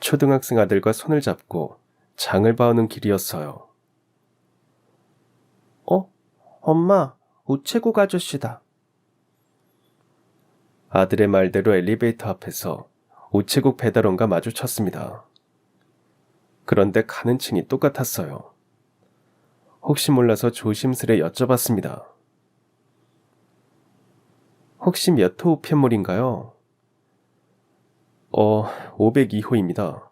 초등학생 아들과 손을 잡고 장을 봐오는 길이었어요. 엄마, 우체국 아저씨다. 아들의 말대로 엘리베이터 앞에서 우체국 배달원과 마주쳤습니다. 그런데 가는 층이 똑같았어요. 혹시 몰라서 조심스레 여쭤봤습니다. 혹시 몇 호 우편물인가요? 502호입니다.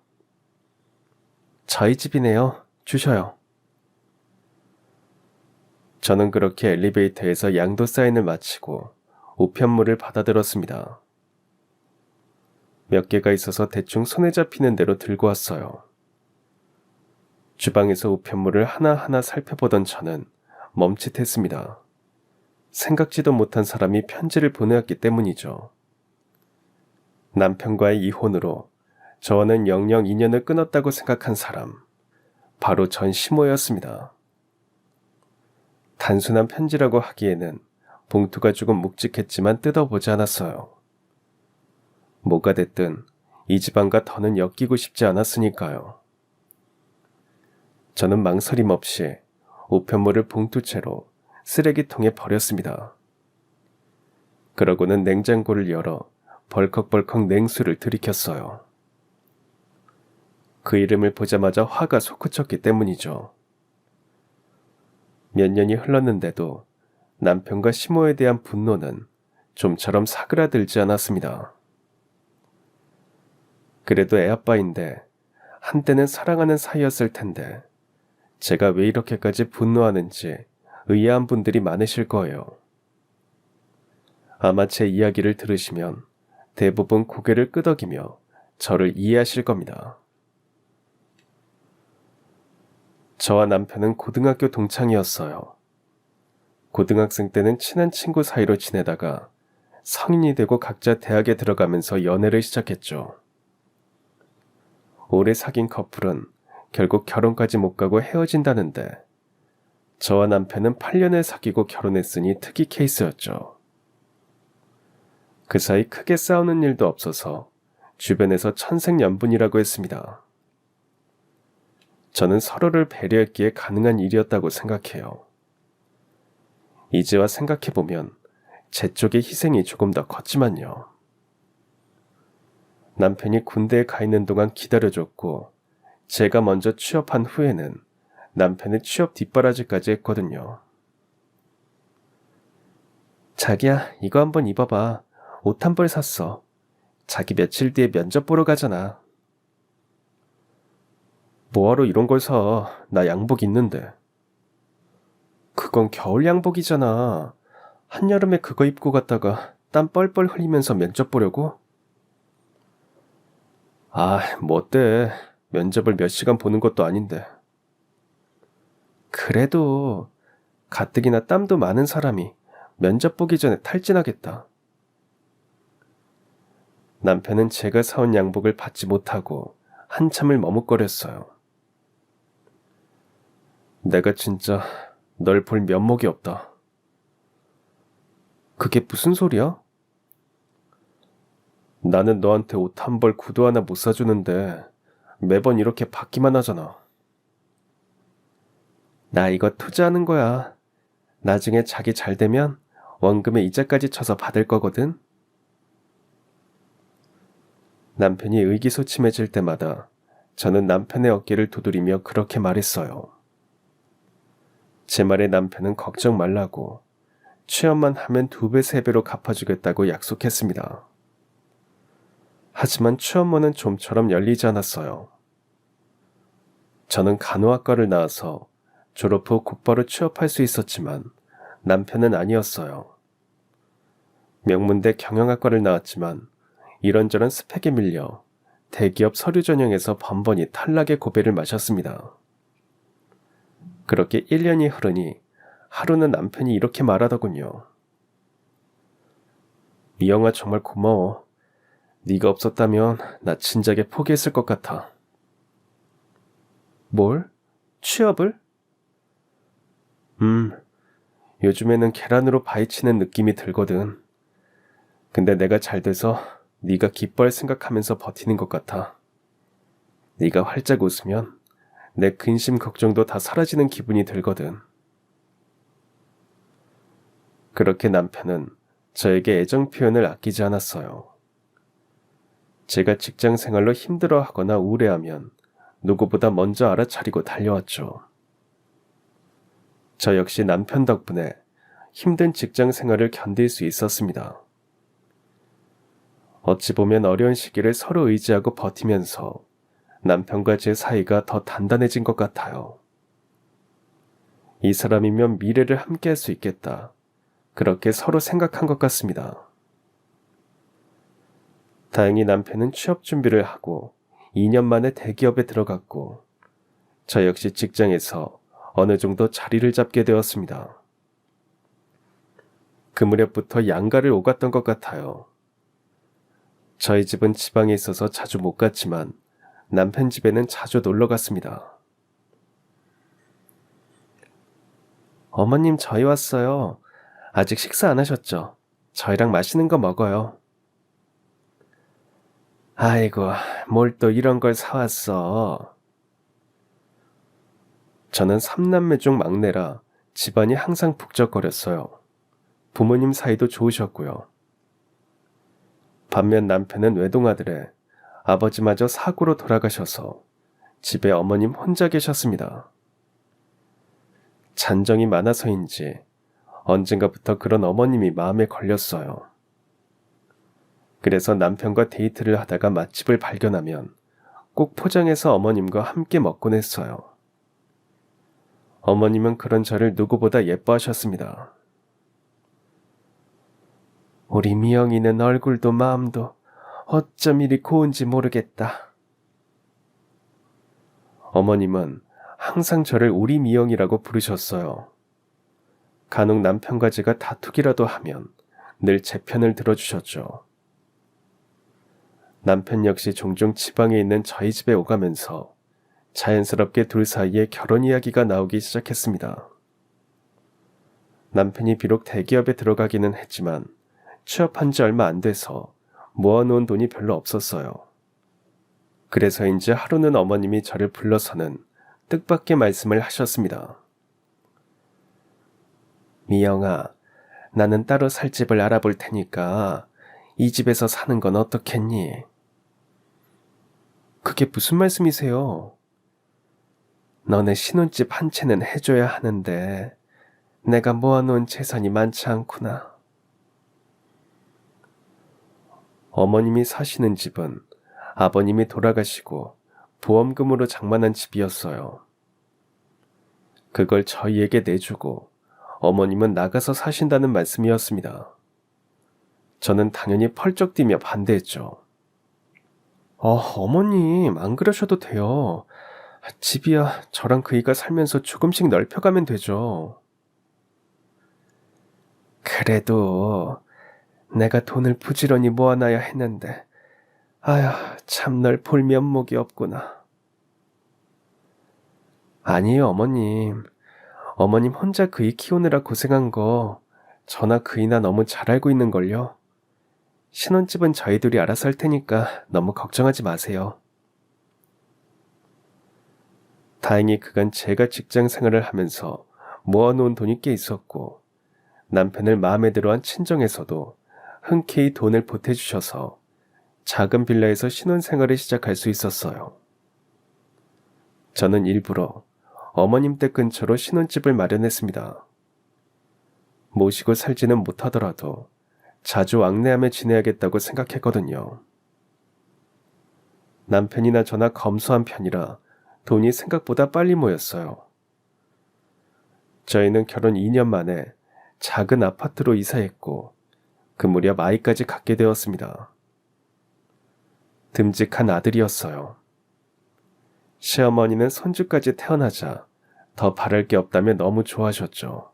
저희 집이네요. 주셔요. 저는 그렇게 엘리베이터에서 양도 사인을 마치고 우편물을 받아들었습니다. 몇 개가 있어서 대충 손에 잡히는 대로 들고 왔어요. 주방에서 우편물을 하나하나 살펴보던 저는 멈칫했습니다. 생각지도 못한 사람이 편지를 보내왔기 때문이죠. 남편과의 이혼으로 저와는 영영 인연을 끊었다고 생각한 사람, 바로 전 시모였습니다. 단순한 편지라고 하기에는 봉투가 조금 묵직했지만 뜯어보지 않았어요. 뭐가 됐든 이 집안과 더는 엮이고 싶지 않았으니까요. 저는 망설임 없이 우편물을 봉투채로 쓰레기통에 버렸습니다. 그러고는 냉장고를 열어 벌컥벌컥 냉수를 들이켰어요. 그 이름을 보자마자 화가 솟구쳤기 때문이죠. 몇 년이 흘렀는데도 남편과 시모에 대한 분노는 좀처럼 사그라들지 않았습니다. 그래도 애아빠인데 한때는 사랑하는 사이였을 텐데 제가 왜 이렇게까지 분노하는지 의아한 분들이 많으실 거예요. 아마 제 이야기를 들으시면 대부분 고개를 끄덕이며 저를 이해하실 겁니다. 저와 남편은 고등학교 동창이었어요. 고등학생 때는 친한 친구 사이로 지내다가 성인이 되고 각자 대학에 들어가면서 연애를 시작했죠. 오래 사귄 커플은 결국 결혼까지 못 가고 헤어진다는데 저와 남편은 8년을 사귀고 결혼했으니 특이 케이스였죠. 그 사이 크게 싸우는 일도 없어서 주변에서 천생연분이라고 했습니다. 저는 서로를 배려했기에 가능한 일이었다고 생각해요. 이제와 생각해보면 제 쪽의 희생이 조금 더 컸지만요. 남편이 군대에 가 있는 동안 기다려줬고 제가 먼저 취업한 후에는 남편의 취업 뒷바라지까지 했거든요. 자기야, 이거 한번 입어봐. 옷 한 벌 샀어. 자기 며칠 뒤에 면접 보러 가잖아. 뭐하러 이런 걸 사? 나 양복 있는데. 그건 겨울 양복이잖아. 한여름에 그거 입고 갔다가 땀 뻘뻘 흘리면서 면접 보려고? 뭐 어때. 면접을 몇 시간 보는 것도 아닌데. 그래도 가뜩이나 땀도 많은 사람이 면접 보기 전에 탈진하겠다. 남편은 제가 사온 양복을 받지 못하고 한참을 머뭇거렸어요. 내가 진짜 널 볼 면목이 없다. 그게 무슨 소리야? 나는 너한테 옷 한 벌 구두 하나 못 사주는데 매번 이렇게 받기만 하잖아. 나 이거 투자하는 거야. 나중에 자기 잘 되면 원금에 이자까지 쳐서 받을 거거든. 남편이 의기소침해질 때마다 저는 남편의 어깨를 두드리며 그렇게 말했어요. 제 말에 남편은 걱정 말라고 취업만 하면 2배, 3배로 갚아주겠다고 약속했습니다. 하지만 취업문은 좀처럼 열리지 않았어요. 저는 간호학과를 나와서 졸업 후 곧바로 취업할 수 있었지만 남편은 아니었어요. 명문대 경영학과를 나왔지만 이런저런 스펙에 밀려 대기업 서류 전형에서 번번이 탈락의 고배를 마셨습니다. 그렇게 1년이 흐르니 하루는 남편이 이렇게 말하더군요. 미영아, 정말 고마워. 네가 없었다면 나 진작에 포기했을 것 같아. 뭘? 취업을? 요즘에는 계란으로 바위치는 느낌이 들거든. 근데 내가 잘 돼서 네가 기뻐할 생각하면서 버티는 것 같아. 네가 활짝 웃으면 내 근심 걱정도 다 사라지는 기분이 들거든. 그렇게 남편은 저에게 애정 표현을 아끼지 않았어요. 제가 직장 생활로 힘들어하거나 우울해하면 누구보다 먼저 알아차리고 달려왔죠. 저 역시 남편 덕분에 힘든 직장 생활을 견딜 수 있었습니다. 어찌 보면 어려운 시기를 서로 의지하고 버티면서 남편과 제 사이가 더 단단해진 것 같아요. 이 사람이면 미래를 함께 할 수 있겠다. 그렇게 서로 생각한 것 같습니다. 다행히 남편은 취업 준비를 하고 2년 만에 대기업에 들어갔고 저 역시 직장에서 어느 정도 자리를 잡게 되었습니다. 그 무렵부터 양가를 오갔던 것 같아요. 저희 집은 지방에 있어서 자주 못 갔지만 남편 집에는 자주 놀러 갔습니다. 어머님, 저희 왔어요. 아직 식사 안 하셨죠? 저희랑 맛있는 거 먹어요. 아이고, 뭘 또 이런 걸 사왔어. 저는 3남매 중 막내라 집안이 항상 북적거렸어요. 부모님 사이도 좋으셨고요. 반면 남편은 외동아들에 아버지마저 사고로 돌아가셔서 집에 어머님 혼자 계셨습니다. 잔정이 많아서인지 언젠가부터 그런 어머님이 마음에 걸렸어요. 그래서 남편과 데이트를 하다가 맛집을 발견하면 꼭 포장해서 어머님과 함께 먹곤 했어요. 어머님은 그런 저를 누구보다 예뻐하셨습니다. 우리 미영이는 얼굴도 마음도 어쩜 이리 고운지 모르겠다. 어머님은 항상 저를 우리 미영이라고 부르셨어요. 간혹 남편과 제가 다투기라도 하면 늘 제 편을 들어주셨죠. 남편 역시 종종 지방에 있는 저희 집에 오가면서 자연스럽게 둘 사이에 결혼 이야기가 나오기 시작했습니다. 남편이 비록 대기업에 들어가기는 했지만 취업한 지 얼마 안 돼서 모아놓은 돈이 별로 없었어요. 그래서인지 하루는 어머님이 저를 불러서는 뜻밖의 말씀을 하셨습니다. 미영아, 나는 따로 살 집을 알아볼 테니까 이 집에서 사는 건 어떻겠니? 그게 무슨 말씀이세요? 너네 신혼집 한 채는 해줘야 하는데 내가 모아놓은 재산이 많지 않구나. 어머님이 사시는 집은 아버님이 돌아가시고 보험금으로 장만한 집이었어요. 그걸 저희에게 내주고 어머님은 나가서 사신다는 말씀이었습니다. 저는 당연히 펄쩍 뛰며 반대했죠. 어머님, 안 그러셔도 돼요. 집이야 저랑 그이가 살면서 조금씩 넓혀가면 되죠. 그래도 내가 돈을 부지런히 모아놔야 했는데 아휴, 참 널 볼 면목이 없구나. 아니에요, 어머님. 어머님 혼자 그이 키우느라 고생한 거 저나 그이나 너무 잘 알고 있는걸요. 신혼집은 저희 둘이 알아서 할 테니까 너무 걱정하지 마세요. 다행히 그간 제가 직장 생활을 하면서 모아놓은 돈이 꽤 있었고 남편을 마음에 들어한 친정에서도 흔쾌히 돈을 보태주셔서 작은 빌라에서 신혼생활을 시작할 수 있었어요. 저는 일부러 어머님 댁 근처로 신혼집을 마련했습니다. 모시고 살지는 못하더라도 자주 왕래하며 지내야겠다고 생각했거든요. 남편이나 저나 검소한 편이라 돈이 생각보다 빨리 모였어요. 저희는 결혼 2년 만에 작은 아파트로 이사했고 그 무렵 아이까지 갖게 되었습니다. 듬직한 아들이었어요. 시어머니는 손주까지 태어나자 더 바랄 게 없다며 너무 좋아하셨죠.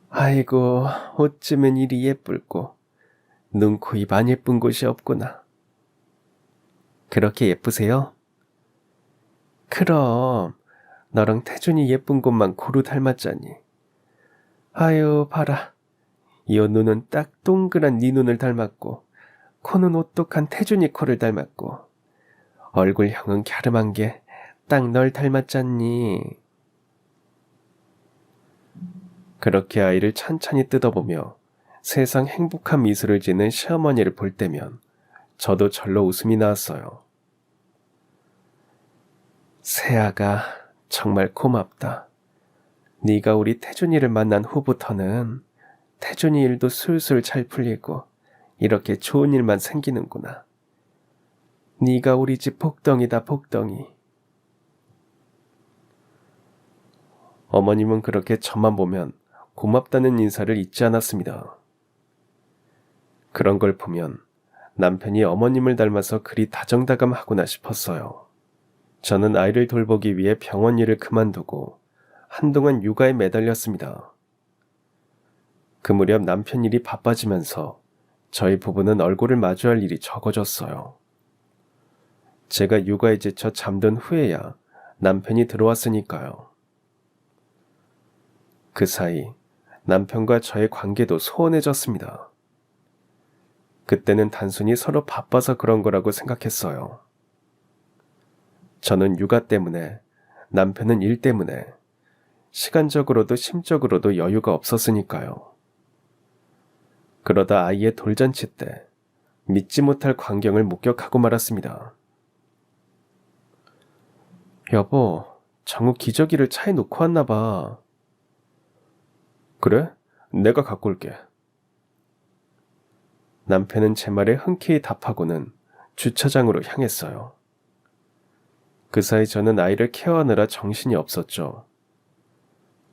아이고, 어쩌면 이리 예쁠고 눈, 코, 입 안 예쁜 곳이 없구나. 그렇게 예쁘세요? 그럼 너랑 태준이 예쁜 곳만 고루 닮았잖니. 아유, 봐라. 이 눈은 딱 동그란 네 눈을 닮았고 코는 오똑한 태준이 코를 닮았고 얼굴형은 갸름한 게 딱 널 닮았잖니. 그렇게 아이를 천천히 뜯어보며 세상 행복한 미소를 짓는 시어머니를 볼 때면 저도 절로 웃음이 나왔어요. 세아가 정말 고맙다. 네가 우리 태준이를 만난 후부터는 태준이 일도 술술 잘 풀리고 이렇게 좋은 일만 생기는구나. 네가 우리 집 복덩이다, 복덩이. 어머님은 그렇게 저만 보면 고맙다는 인사를 잊지 않았습니다. 그런 걸 보면 남편이 어머님을 닮아서 그리 다정다감하구나 싶었어요. 저는 아이를 돌보기 위해 병원 일을 그만두고 한동안 육아에 매달렸습니다. 그 무렵 남편 일이 바빠지면서 저희 부부는 얼굴을 마주할 일이 적어졌어요. 제가 육아에 지쳐 잠든 후에야 남편이 들어왔으니까요. 그 사이 남편과 저의 관계도 소원해졌습니다. 그때는 단순히 서로 바빠서 그런 거라고 생각했어요. 저는 육아 때문에, 남편은 일 때문에, 시간적으로도 심적으로도 여유가 없었으니까요. 그러다 아이의 돌잔치 때 믿지 못할 광경을 목격하고 말았습니다. 여보, 정우 기저귀를 차에 놓고 왔나 봐. 그래? 내가 갖고 올게. 남편은 제 말에 흔쾌히 답하고는 주차장으로 향했어요. 그 사이 저는 아이를 케어하느라 정신이 없었죠.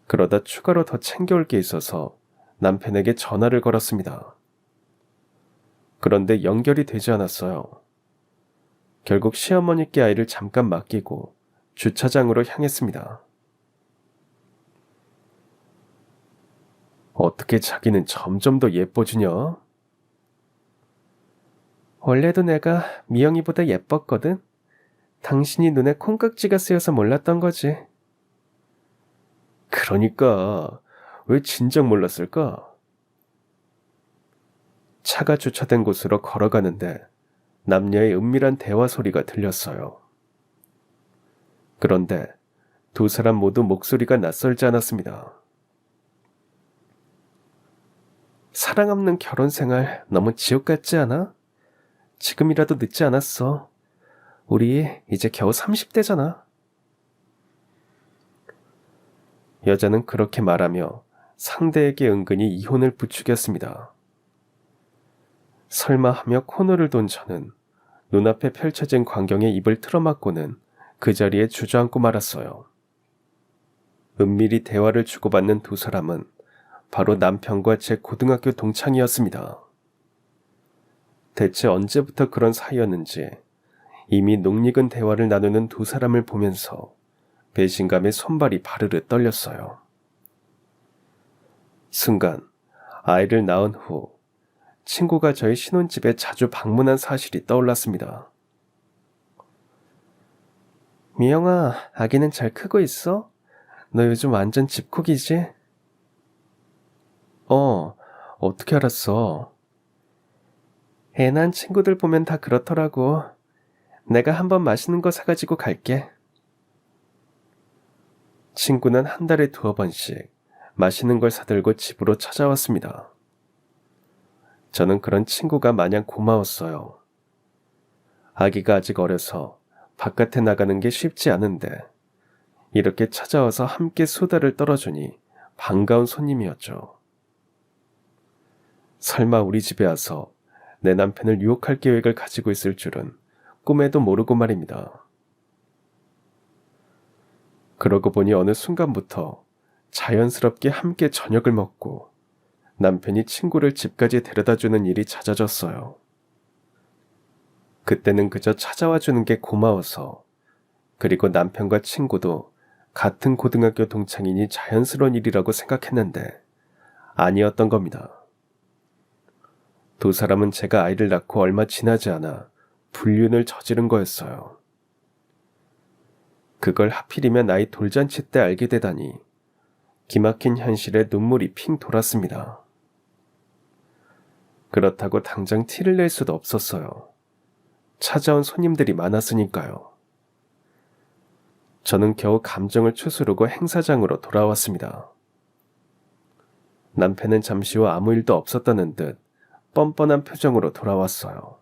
그러다 추가로 더 챙겨올 게 있어서 남편에게 전화를 걸었습니다. 그런데 연결이 되지 않았어요. 결국 시어머니께 아이를 잠깐 맡기고 주차장으로 향했습니다. 어떻게 자기는 점점 더 예뻐지냐? 원래도 내가 미영이보다 예뻤거든? 당신이 눈에 콩깍지가 쓰여서 몰랐던 거지. 그러니까 왜 진작 몰랐을까? 차가 주차된 곳으로 걸어가는데 남녀의 은밀한 대화 소리가 들렸어요. 그런데 두 사람 모두 목소리가 낯설지 않았습니다. 사랑 없는 결혼 생활 너무 지옥 같지 않아? 지금이라도 늦지 않았어. 우리 이제 겨우 30대잖아. 여자는 그렇게 말하며 상대에게 은근히 이혼을 부추겼습니다. 설마 하며 코너를 돈 저는 눈앞에 펼쳐진 광경에 입을 틀어막고는 그 자리에 주저앉고 말았어요. 은밀히 대화를 주고받는 두 사람은 바로 남편과 제 고등학교 동창이었습니다. 대체 언제부터 그런 사이였는지 이미 녹익은 대화를 나누는 두 사람을 보면서 배신감에 손발이 바르르 떨렸어요. 순간 아이를 낳은 후 친구가 저희 신혼집에 자주 방문한 사실이 떠올랐습니다. 미영아, 아기는 잘 크고 있어? 너 요즘 완전 집콕이지? 어떻게 알았어? 애 낳은 친구들 보면 다 그렇더라고. 내가 한번 맛있는 거 사가지고 갈게. 친구는 한 달에 2번씩 맛있는 걸 사들고 집으로 찾아왔습니다. 저는 그런 친구가 마냥 고마웠어요. 아기가 아직 어려서 바깥에 나가는 게 쉽지 않은데 이렇게 찾아와서 함께 수다를 떨어주니 반가운 손님이었죠. 설마 우리 집에 와서 내 남편을 유혹할 계획을 가지고 있을 줄은 꿈에도 모르고 말입니다. 그러고 보니 어느 순간부터 자연스럽게 함께 저녁을 먹고 남편이 친구를 집까지 데려다주는 일이 잦아졌어요. 그때는 그저 찾아와 주는 게 고마워서, 그리고 남편과 친구도 같은 고등학교 동창이니 자연스러운 일이라고 생각했는데 아니었던 겁니다. 두 사람은 제가 아이를 낳고 얼마 지나지 않아 불륜을 저지른 거였어요. 그걸 하필이면 아이 돌잔치 때 알게 되다니 기막힌 현실에 눈물이 핑 돌았습니다. 그렇다고 당장 티를 낼 수도 없었어요. 찾아온 손님들이 많았으니까요. 저는 겨우 감정을 추스르고 행사장으로 돌아왔습니다. 남편은 잠시 후 아무 일도 없었다는 듯 뻔뻔한 표정으로 돌아왔어요.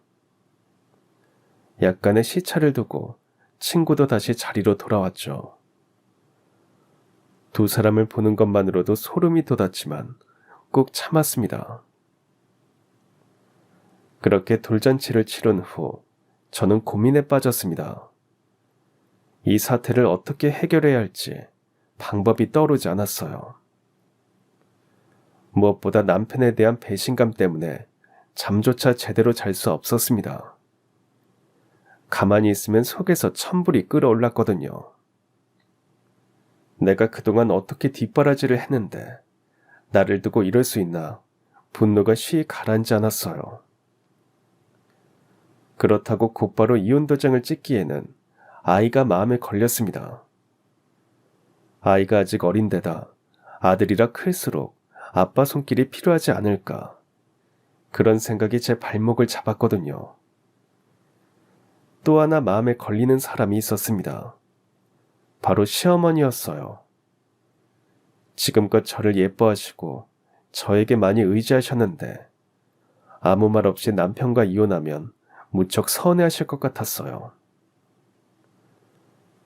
약간의 시차를 두고 친구도 다시 자리로 돌아왔죠. 두 사람을 보는 것만으로도 소름이 돋았지만 꼭 참았습니다. 그렇게 돌잔치를 치른 후 저는 고민에 빠졌습니다. 이 사태를 어떻게 해결해야 할지 방법이 떠오르지 않았어요. 무엇보다 남편에 대한 배신감 때문에 잠조차 제대로 잘 수 없었습니다. 가만히 있으면 속에서 천불이 끓어올랐거든요. 내가 그동안 어떻게 뒷바라지를 했는데 나를 두고 이럴 수 있나 분노가 쉬이 가라앉지 않았어요. 그렇다고 곧바로 이혼 도장을 찍기에는 아이가 마음에 걸렸습니다. 아이가 아직 어린데다 아들이라 클수록 아빠 손길이 필요하지 않을까. 그런 생각이 제 발목을 잡았거든요. 또 하나 마음에 걸리는 사람이 있었습니다. 바로 시어머니였어요. 지금껏 저를 예뻐하시고 저에게 많이 의지하셨는데 아무 말 없이 남편과 이혼하면 무척 서운해하실 것 같았어요.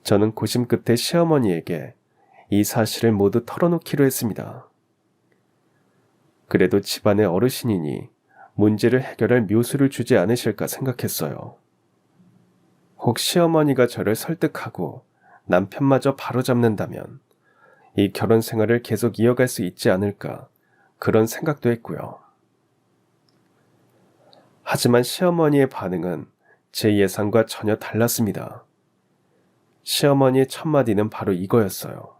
저는 고심 끝에 시어머니에게 이 사실을 모두 털어놓기로 했습니다. 그래도 집안의 어르신이니 문제를 해결할 묘수를 주지 않으실까 생각했어요. 혹 시어머니가 저를 설득하고 남편마저 바로잡는다면 이 결혼 생활을 계속 이어갈 수 있지 않을까 그런 생각도 했고요. 하지만 시어머니의 반응은 제 예상과 전혀 달랐습니다. 시어머니의 첫 마디는 바로 이거였어요.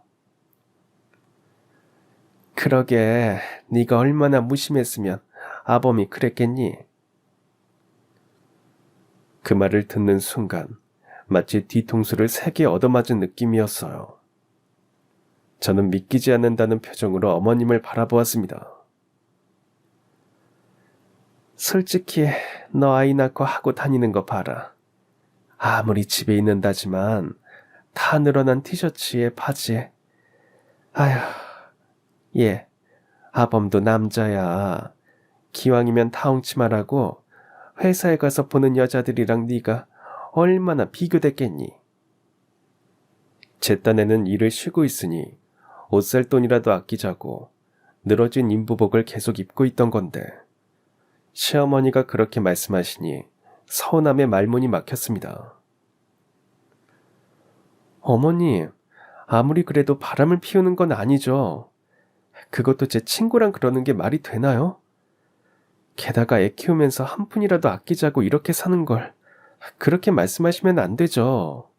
그러게 네가 얼마나 무심했으면 아범이 그랬겠니? 그 말을 듣는 순간 마치 뒤통수를 3개 얻어맞은 느낌이었어요. 저는 믿기지 않는다는 표정으로 어머님을 바라보았습니다. 솔직히 너 아이 낳고 하고 다니는 거 봐라. 아무리 집에 있는다지만 다 늘어난 티셔츠에 바지에. 아휴, 예, 아범도 남자야. 기왕이면 타옹치마라고 회사에 가서 보는 여자들이랑 네가 얼마나 비교됐겠니? 제 딴에는 일을 쉬고 있으니 옷 살 돈이라도 아끼자고 늘어진 인부복을 계속 입고 있던 건데 시어머니가 그렇게 말씀하시니 서운함에 말문이 막혔습니다. 어머니, 아무리 그래도 바람을 피우는 건 아니죠. 그것도 제 친구랑 그러는 게 말이 되나요? 게다가 애 키우면서 한 푼이라도 아끼자고 이렇게 사는 걸 그렇게 말씀하시면 안 되죠.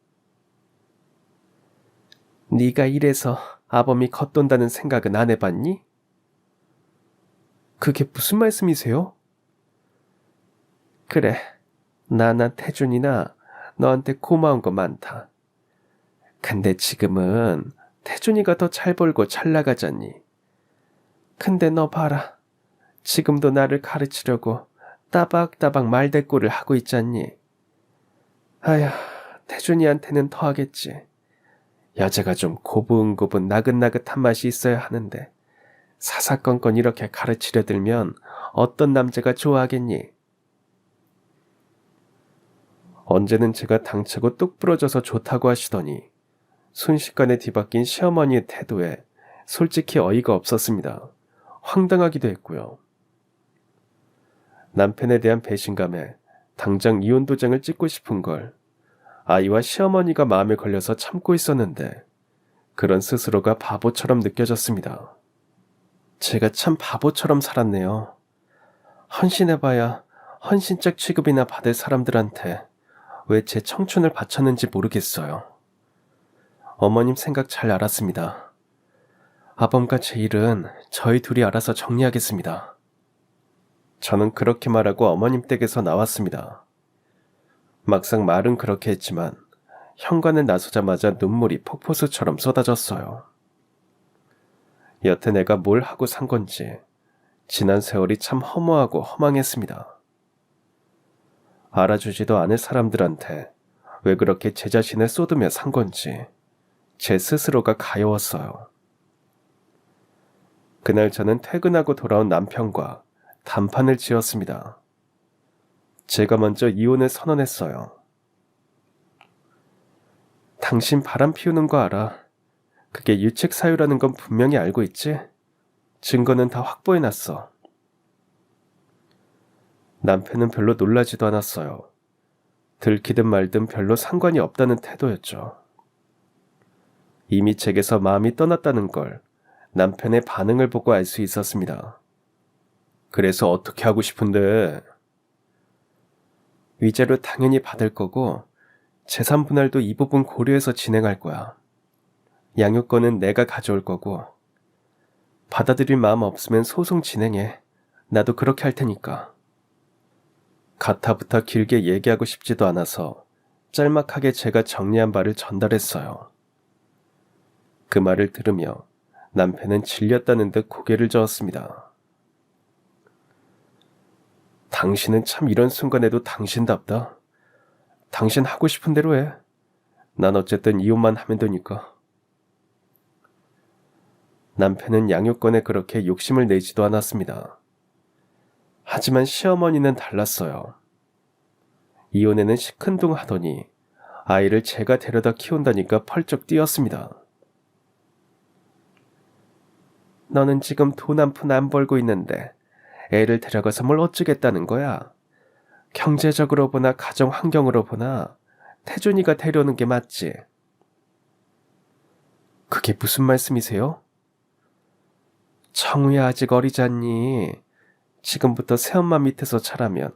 네가 이래서 아범이 겉돈다는 생각은 안 해봤니? 그게 무슨 말씀이세요? 그래, 나나 태준이나 너한테 고마운 거 많다. 근데 지금은 태준이가 더 잘 벌고 잘 나가잖니. 근데 너 봐라. 지금도 나를 가르치려고 따박따박 말대꾸를 하고 있잖니. 아휴, 태준이한테는 더 하겠지. 여자가 좀 고분고분 나긋나긋한 맛이 있어야 하는데 사사건건 이렇게 가르치려 들면 어떤 남자가 좋아하겠니? 언제는 제가 당차고 뚝 부러져서 좋다고 하시더니 순식간에 뒤바뀐 시어머니의 태도에 솔직히 어이가 없었습니다. 황당하기도 했고요. 남편에 대한 배신감에 당장 이혼 도장을 찍고 싶은 걸 아이와 시어머니가 마음에 걸려서 참고 있었는데 그런 스스로가 바보처럼 느껴졌습니다. 제가 참 바보처럼 살았네요. 헌신해봐야 헌신적 취급이나 받을 사람들한테 왜 제 청춘을 바쳤는지 모르겠어요. 어머님 생각 잘 알았습니다. 아범과 제 일은 저희 둘이 알아서 정리하겠습니다. 저는 그렇게 말하고 어머님 댁에서 나왔습니다. 막상 말은 그렇게 했지만 현관에 나서자마자 눈물이 폭포수처럼 쏟아졌어요. 여태 내가 뭘 하고 산 건지 지난 세월이 참 허무하고 허망했습니다. 알아주지도 않을 사람들한테 왜 그렇게 제 자신을 쏟으며 산 건지 제 스스로가 가여웠어요. 그날 저는 퇴근하고 돌아온 남편과 단판을 지었습니다. 제가 먼저 이혼을 선언했어요. 당신 바람 피우는 거 알아. 그게 유책 사유라는 건 분명히 알고 있지? 증거는 다 확보해놨어. 남편은 별로 놀라지도 않았어요. 들키든 말든 별로 상관이 없다는 태도였죠. 이미 제게서 마음이 떠났다는 걸 남편의 반응을 보고 알 수 있었습니다. 그래서 어떻게 하고 싶은데? 위자료 당연히 받을 거고 재산 분할도 이 부분 고려해서 진행할 거야. 양육권은 내가 가져올 거고 받아들일 마음 없으면 소송 진행해. 나도 그렇게 할 테니까. 가타부터 길게 얘기하고 싶지도 않아서 짤막하게 제가 정리한 바를 전달했어요. 그 말을 들으며 남편은 질렸다는 듯 고개를 저었습니다. 당신은 참 이런 순간에도 당신답다. 당신 하고 싶은 대로 해. 난 어쨌든 이혼만 하면 되니까. 남편은 양육권에 그렇게 욕심을 내지도 않았습니다. 하지만 시어머니는 달랐어요. 이혼에는 시큰둥하더니 아이를 제가 데려다 키운다니까 펄쩍 뛰었습니다. 너는 지금 돈 한 푼 안 벌고 있는데 애를 데려가서 뭘 어쩌겠다는 거야? 경제적으로 보나 가정 환경으로 보나 태준이가 데려오는 게 맞지. 그게 무슨 말씀이세요? 청우야 아직 어리잖니. 지금부터 새엄마 밑에서 자라면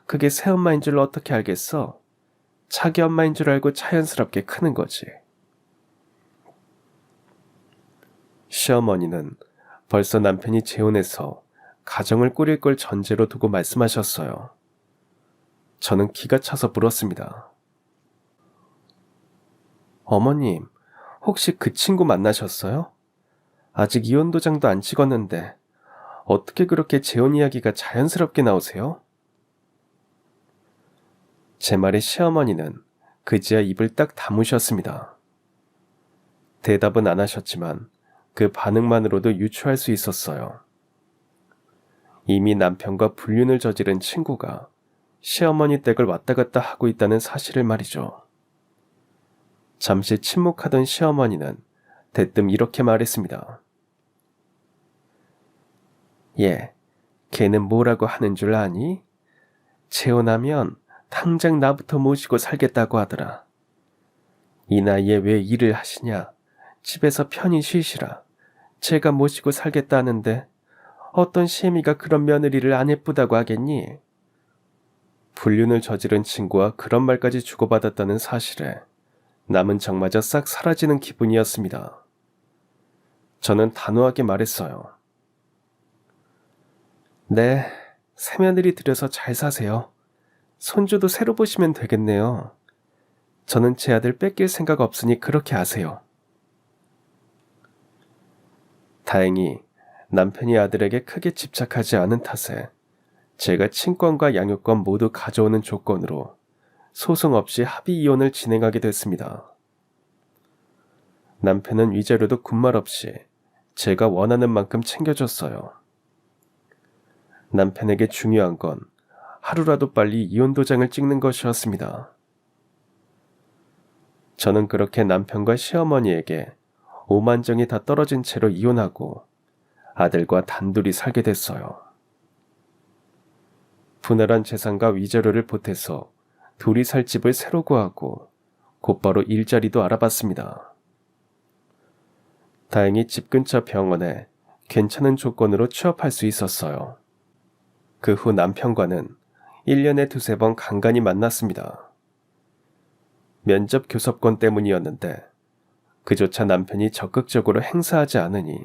그게 새엄마인 줄 어떻게 알겠어? 자기 엄마인 줄 알고 자연스럽게 크는 거지. 시어머니는 벌써 남편이 재혼해서 가정을 꾸릴 걸 전제로 두고 말씀하셨어요. 저는 기가 차서 물었습니다. 어머님, 혹시 그 친구 만나셨어요? 아직 이혼 도장도 안 찍었는데 어떻게 그렇게 재혼 이야기가 자연스럽게 나오세요? 제 말에 시어머니는 그제야 입을 딱 다무셨습니다. 대답은 안 하셨지만 그 반응만으로도 유추할 수 있었어요. 이미 남편과 불륜을 저지른 친구가 시어머니 댁을 왔다 갔다 하고 있다는 사실을 말이죠. 잠시 침묵하던 시어머니는 대뜸 이렇게 말했습니다. 얘, 걔는 뭐라고 하는 줄 아니? 재혼하면 당장 나부터 모시고 살겠다고 하더라. 이 나이에 왜 일을 하시냐? 집에서 편히 쉬시라. 제가 모시고 살겠다는데 어떤 시애미가 그런 며느리를 안 예쁘다고 하겠니? 불륜을 저지른 친구와 그런 말까지 주고받았다는 사실에 남은 정마저 싹 사라지는 기분이었습니다. 저는 단호하게 말했어요. 네, 새며느리 들여서 잘 사세요. 손주도 새로 보시면 되겠네요. 저는 제 아들 뺏길 생각 없으니 그렇게 하세요. 다행히 남편이 아들에게 크게 집착하지 않은 탓에 제가 친권과 양육권 모두 가져오는 조건으로 소송 없이 합의 이혼을 진행하게 됐습니다. 남편은 위자료도 군말 없이 제가 원하는 만큼 챙겨줬어요. 남편에게 중요한 건 하루라도 빨리 이혼 도장을 찍는 것이었습니다. 저는 그렇게 남편과 시어머니에게 오만정이 다 떨어진 채로 이혼하고 아들과 단둘이 살게 됐어요. 분할한 재산과 위자료를 보태서 둘이 살 집을 새로 구하고 곧바로 일자리도 알아봤습니다. 다행히 집 근처 병원에 괜찮은 조건으로 취업할 수 있었어요. 그 후 남편과는 1년에 2-3번 간간히 만났습니다. 면접 교섭권 때문이었는데 그조차 남편이 적극적으로 행사하지 않으니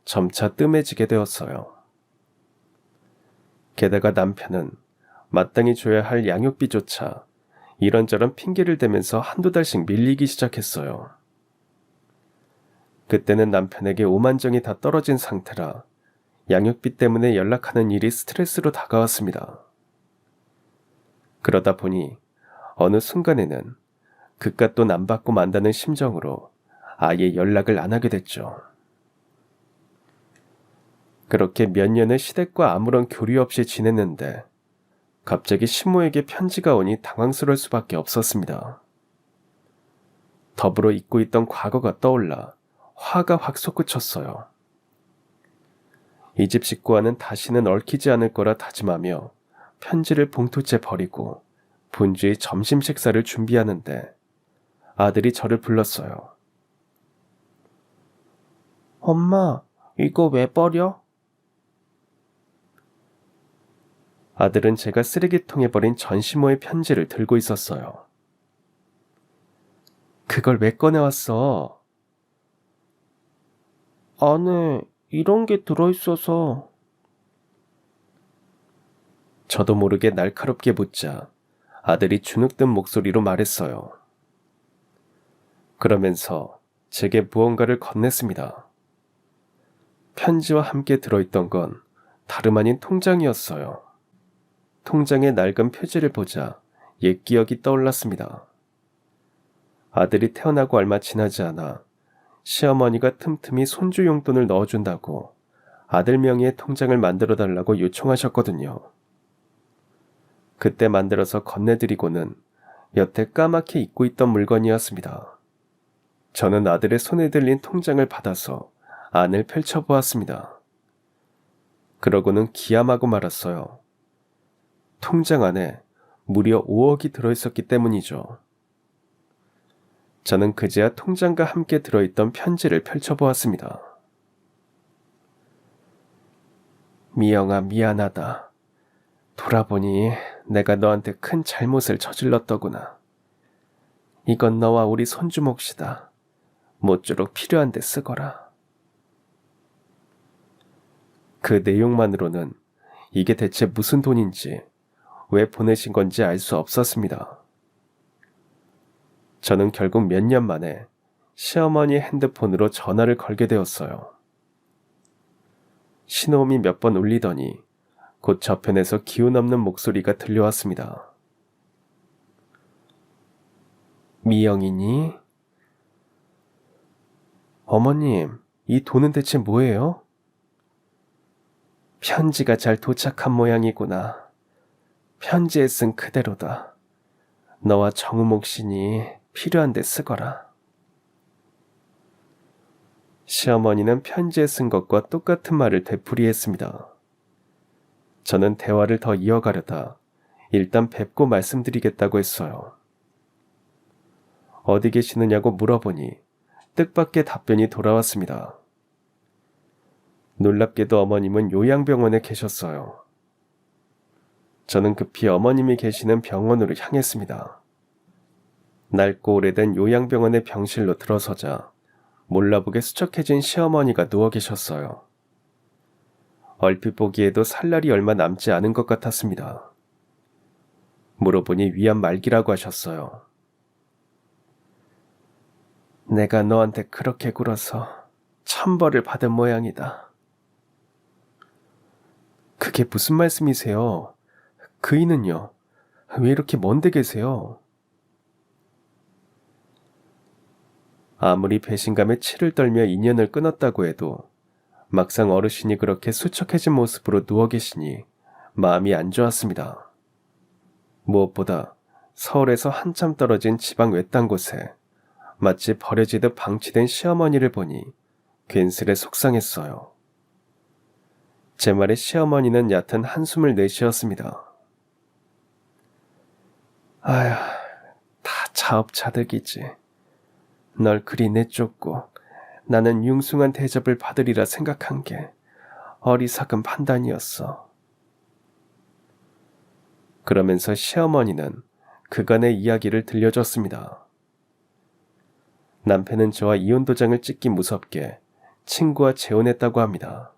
점차 뜸해지게 되었어요. 게다가 남편은 마땅히 줘야 할 양육비조차 이런저런 핑계를 대면서 한두 달씩 밀리기 시작했어요. 그때는 남편에게 오만정이 다 떨어진 상태라 양육비 때문에 연락하는 일이 스트레스로 다가왔습니다. 그러다 보니 어느 순간에는 그깟 돈 안 받고 만다는 심정으로 아예 연락을 안 하게 됐죠. 그렇게 몇 년을 시댁과 아무런 교류 없이 지냈는데 갑자기 시모에게 편지가 오니 당황스러울 수밖에 없었습니다. 더불어 잊고 있던 과거가 떠올라 화가 확 솟구쳤어요. 이 집 식구와는 다시는 얽히지 않을 거라 다짐하며 편지를 봉투째 버리고 분주히 점심 식사를 준비하는데 아들이 저를 불렀어요. 엄마, 이거 왜 버려? 아들은 제가 쓰레기통에 버린 전시모의 편지를 들고 있었어요. 그걸 왜 꺼내왔어? 안에 이런 게 들어있어서. 저도 모르게 날카롭게 묻자 아들이 주눅든 목소리로 말했어요. 그러면서 제게 무언가를 건넸습니다. 편지와 함께 들어있던 건 다름 아닌 통장이었어요. 통장의 낡은 표지를 보자 옛 기억이 떠올랐습니다. 아들이 태어나고 얼마 지나지 않아 시어머니가 틈틈이 손주 용돈을 넣어준다고 아들 명의의 통장을 만들어달라고 요청하셨거든요. 그때 만들어서 건네드리고는 여태 까맣게 잊고 있던 물건이었습니다. 저는 아들의 손에 들린 통장을 받아서 안을 펼쳐보았습니다. 그러고는 기함하고 말았어요. 통장 안에 무려 5억이 들어있었기 때문이죠. 저는 그제야 통장과 함께 들어있던 편지를 펼쳐보았습니다. 미영아, 미안하다. 돌아보니 내가 너한테 큰 잘못을 저질렀더구나. 이건 너와 우리 손주 몫이다. 모쪼록 필요한 데 쓰거라. 그 내용만으로는 이게 대체 무슨 돈인지 왜 보내신 건지 알 수 없었습니다. 저는 결국 몇 년 만에 시어머니 핸드폰으로 전화를 걸게 되었어요. 신호음이 몇 번 울리더니 곧 저편에서 기운 없는 목소리가 들려왔습니다. 미영이니? 어머님, 이 돈은 대체 뭐예요? 편지가 잘 도착한 모양이구나. 편지에 쓴 그대로다. 너와 정우 몫이니 필요한 데 쓰거라. 시어머니는 편지에 쓴 것과 똑같은 말을 되풀이했습니다. 저는 대화를 더 이어가려다 일단 뵙고 말씀드리겠다고 했어요. 어디 계시느냐고 물어보니 뜻밖의 답변이 돌아왔습니다. 놀랍게도 어머님은 요양병원에 계셨어요. 저는 급히 어머님이 계시는 병원으로 향했습니다. 낡고 오래된 요양병원의 병실로 들어서자 몰라보게 수척해진 시어머니가 누워 계셨어요. 얼핏 보기에도 살 날이 얼마 남지 않은 것 같았습니다. 물어보니 위암 말기라고 하셨어요. 내가 너한테 그렇게 굴어서 천벌을 받은 모양이다. 그게 무슨 말씀이세요? 그이는요? 왜 이렇게 먼데 계세요? 아무리 배신감에 치를 떨며 인연을 끊었다고 해도 막상 어르신이 그렇게 수척해진 모습으로 누워 계시니 마음이 안 좋았습니다. 무엇보다 서울에서 한참 떨어진 지방 외딴 곳에 마치 버려지듯 방치된 시어머니를 보니 괜스레 속상했어요. 제 말에 시어머니는 얕은 한숨을 내쉬었습니다. 아휴, 다 자업자득이지. 널 그리 내쫓고 나는 융숭한 대접을 받으리라 생각한 게 어리석은 판단이었어. 그러면서 시어머니는 그간의 이야기를 들려줬습니다. 남편은 저와 이혼 도장을 찍기 무섭게 친구와 재혼했다고 합니다.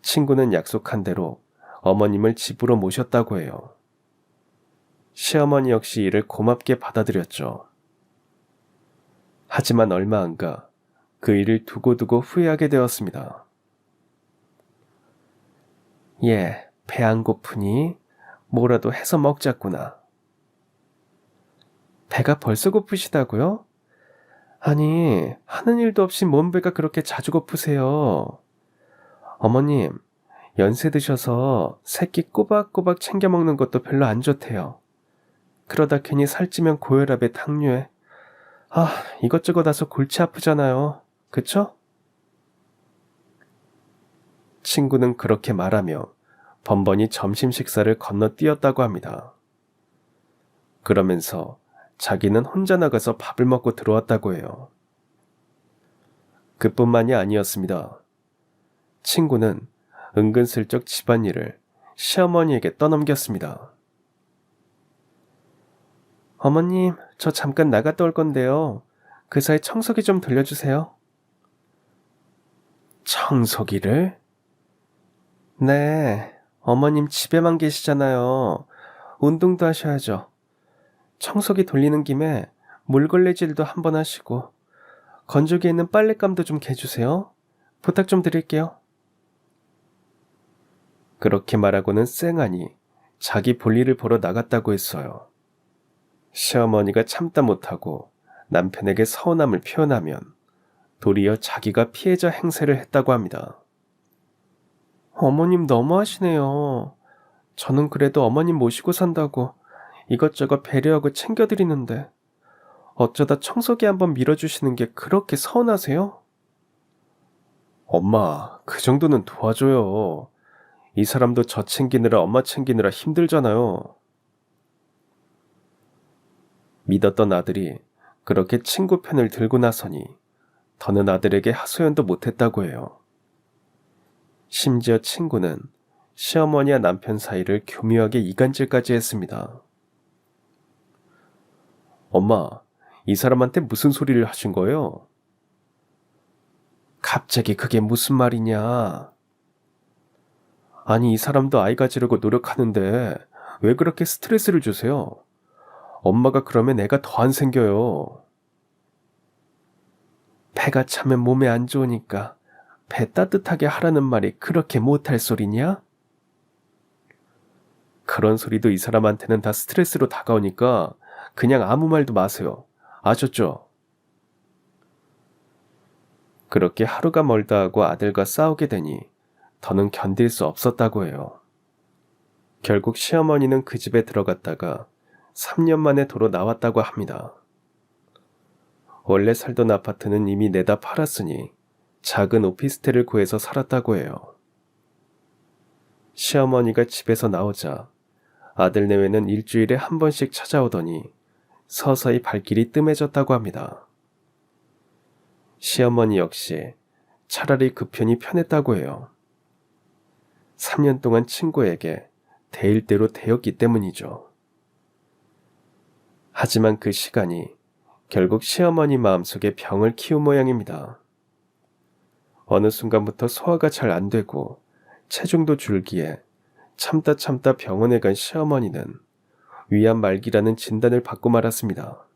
친구는 약속한 대로 어머님을 집으로 모셨다고 해요. 시어머니 역시 이를 고맙게 받아들였죠. 하지만 얼마 안 가 그 일을 두고두고 후회하게 되었습니다. 예, 배 안 고프니? 뭐라도 해서 먹자꾸나. 배가 벌써 고프시다고요? 아니, 하는 일도 없이 뭔 배가 그렇게 자주 고프세요. 어머님, 연세 드셔서 새끼 꼬박꼬박 챙겨 먹는 것도 별로 안 좋대요. 그러다 괜히 살찌면 고혈압에 당뇨에. 이것저것 와서 골치 아프잖아요. 그쵸? 친구는 그렇게 말하며 번번이 점심 식사를 건너뛰었다고 합니다. 그러면서 자기는 혼자 나가서 밥을 먹고 들어왔다고 해요. 그뿐만이 아니었습니다. 친구는 은근슬쩍 집안일을 시어머니에게 떠넘겼습니다. 어머님, 저 잠깐 나갔다 올 건데요. 그 사이 청소기 좀 돌려주세요. 청소기를? 네, 어머님 집에만 계시잖아요. 운동도 하셔야죠. 청소기 돌리는 김에 물걸레질도 한번 하시고 건조기에 있는 빨랫감도 좀 개주세요. 부탁 좀 드릴게요. 그렇게 말하고는 쌩하니 자기 볼일을 보러 나갔다고 했어요. 시어머니가 참다 못하고 남편에게 서운함을 표현하면 도리어 자기가 피해자 행세를 했다고 합니다. 어머님 너무하시네요. 저는 그래도 어머님 모시고 산다고 이것저것 배려하고 챙겨드리는데 어쩌다 청소기 한번 밀어주시는 게 그렇게 서운하세요? 엄마, 그 정도는 도와줘요. 이 사람도 저 챙기느라 엄마 챙기느라 힘들잖아요. 믿었던 아들이 그렇게 친구 편을 들고 나서니 더는 아들에게 하소연도 못했다고 해요. 심지어 친구는 시어머니와 남편 사이를 교묘하게 이간질까지 했습니다. 엄마, 이 사람한테 무슨 소리를 하신 거예요? 갑자기 그게 무슨 말이냐? 아니, 이 사람도 아이 가지려고 노력하는데 왜 그렇게 스트레스를 주세요? 엄마가 그러면 애가 더 안 생겨요. 배가 차면 몸에 안 좋으니까 배 따뜻하게 하라는 말이 그렇게 못할 소리냐? 그런 소리도 이 사람한테는 다 스트레스로 다가오니까 그냥 아무 말도 마세요. 아셨죠? 그렇게 하루가 멀다 하고 아들과 싸우게 되니 더는 견딜 수 없었다고 해요. 결국 시어머니는 그 집에 들어갔다가 3년 만에 도로 나왔다고 합니다. 원래 살던 아파트는 이미 내다 팔았으니 작은 오피스텔을 구해서 살았다고 해요. 시어머니가 집에서 나오자 아들 내외는 일주일에 한 번씩 찾아오더니 서서히 발길이 뜸해졌다고 합니다. 시어머니 역시 차라리 그 편이 편했다고 해요. 3년 동안 친구에게 대일 대로 대였기 때문이죠. 하지만 그 시간이 결국 시어머니 마음속에 병을 키운 모양입니다. 어느 순간부터 소화가 잘 안 되고 체중도 줄기에 참다 병원에 간 시어머니는 위암 말기라는 진단을 받고 말았습니다.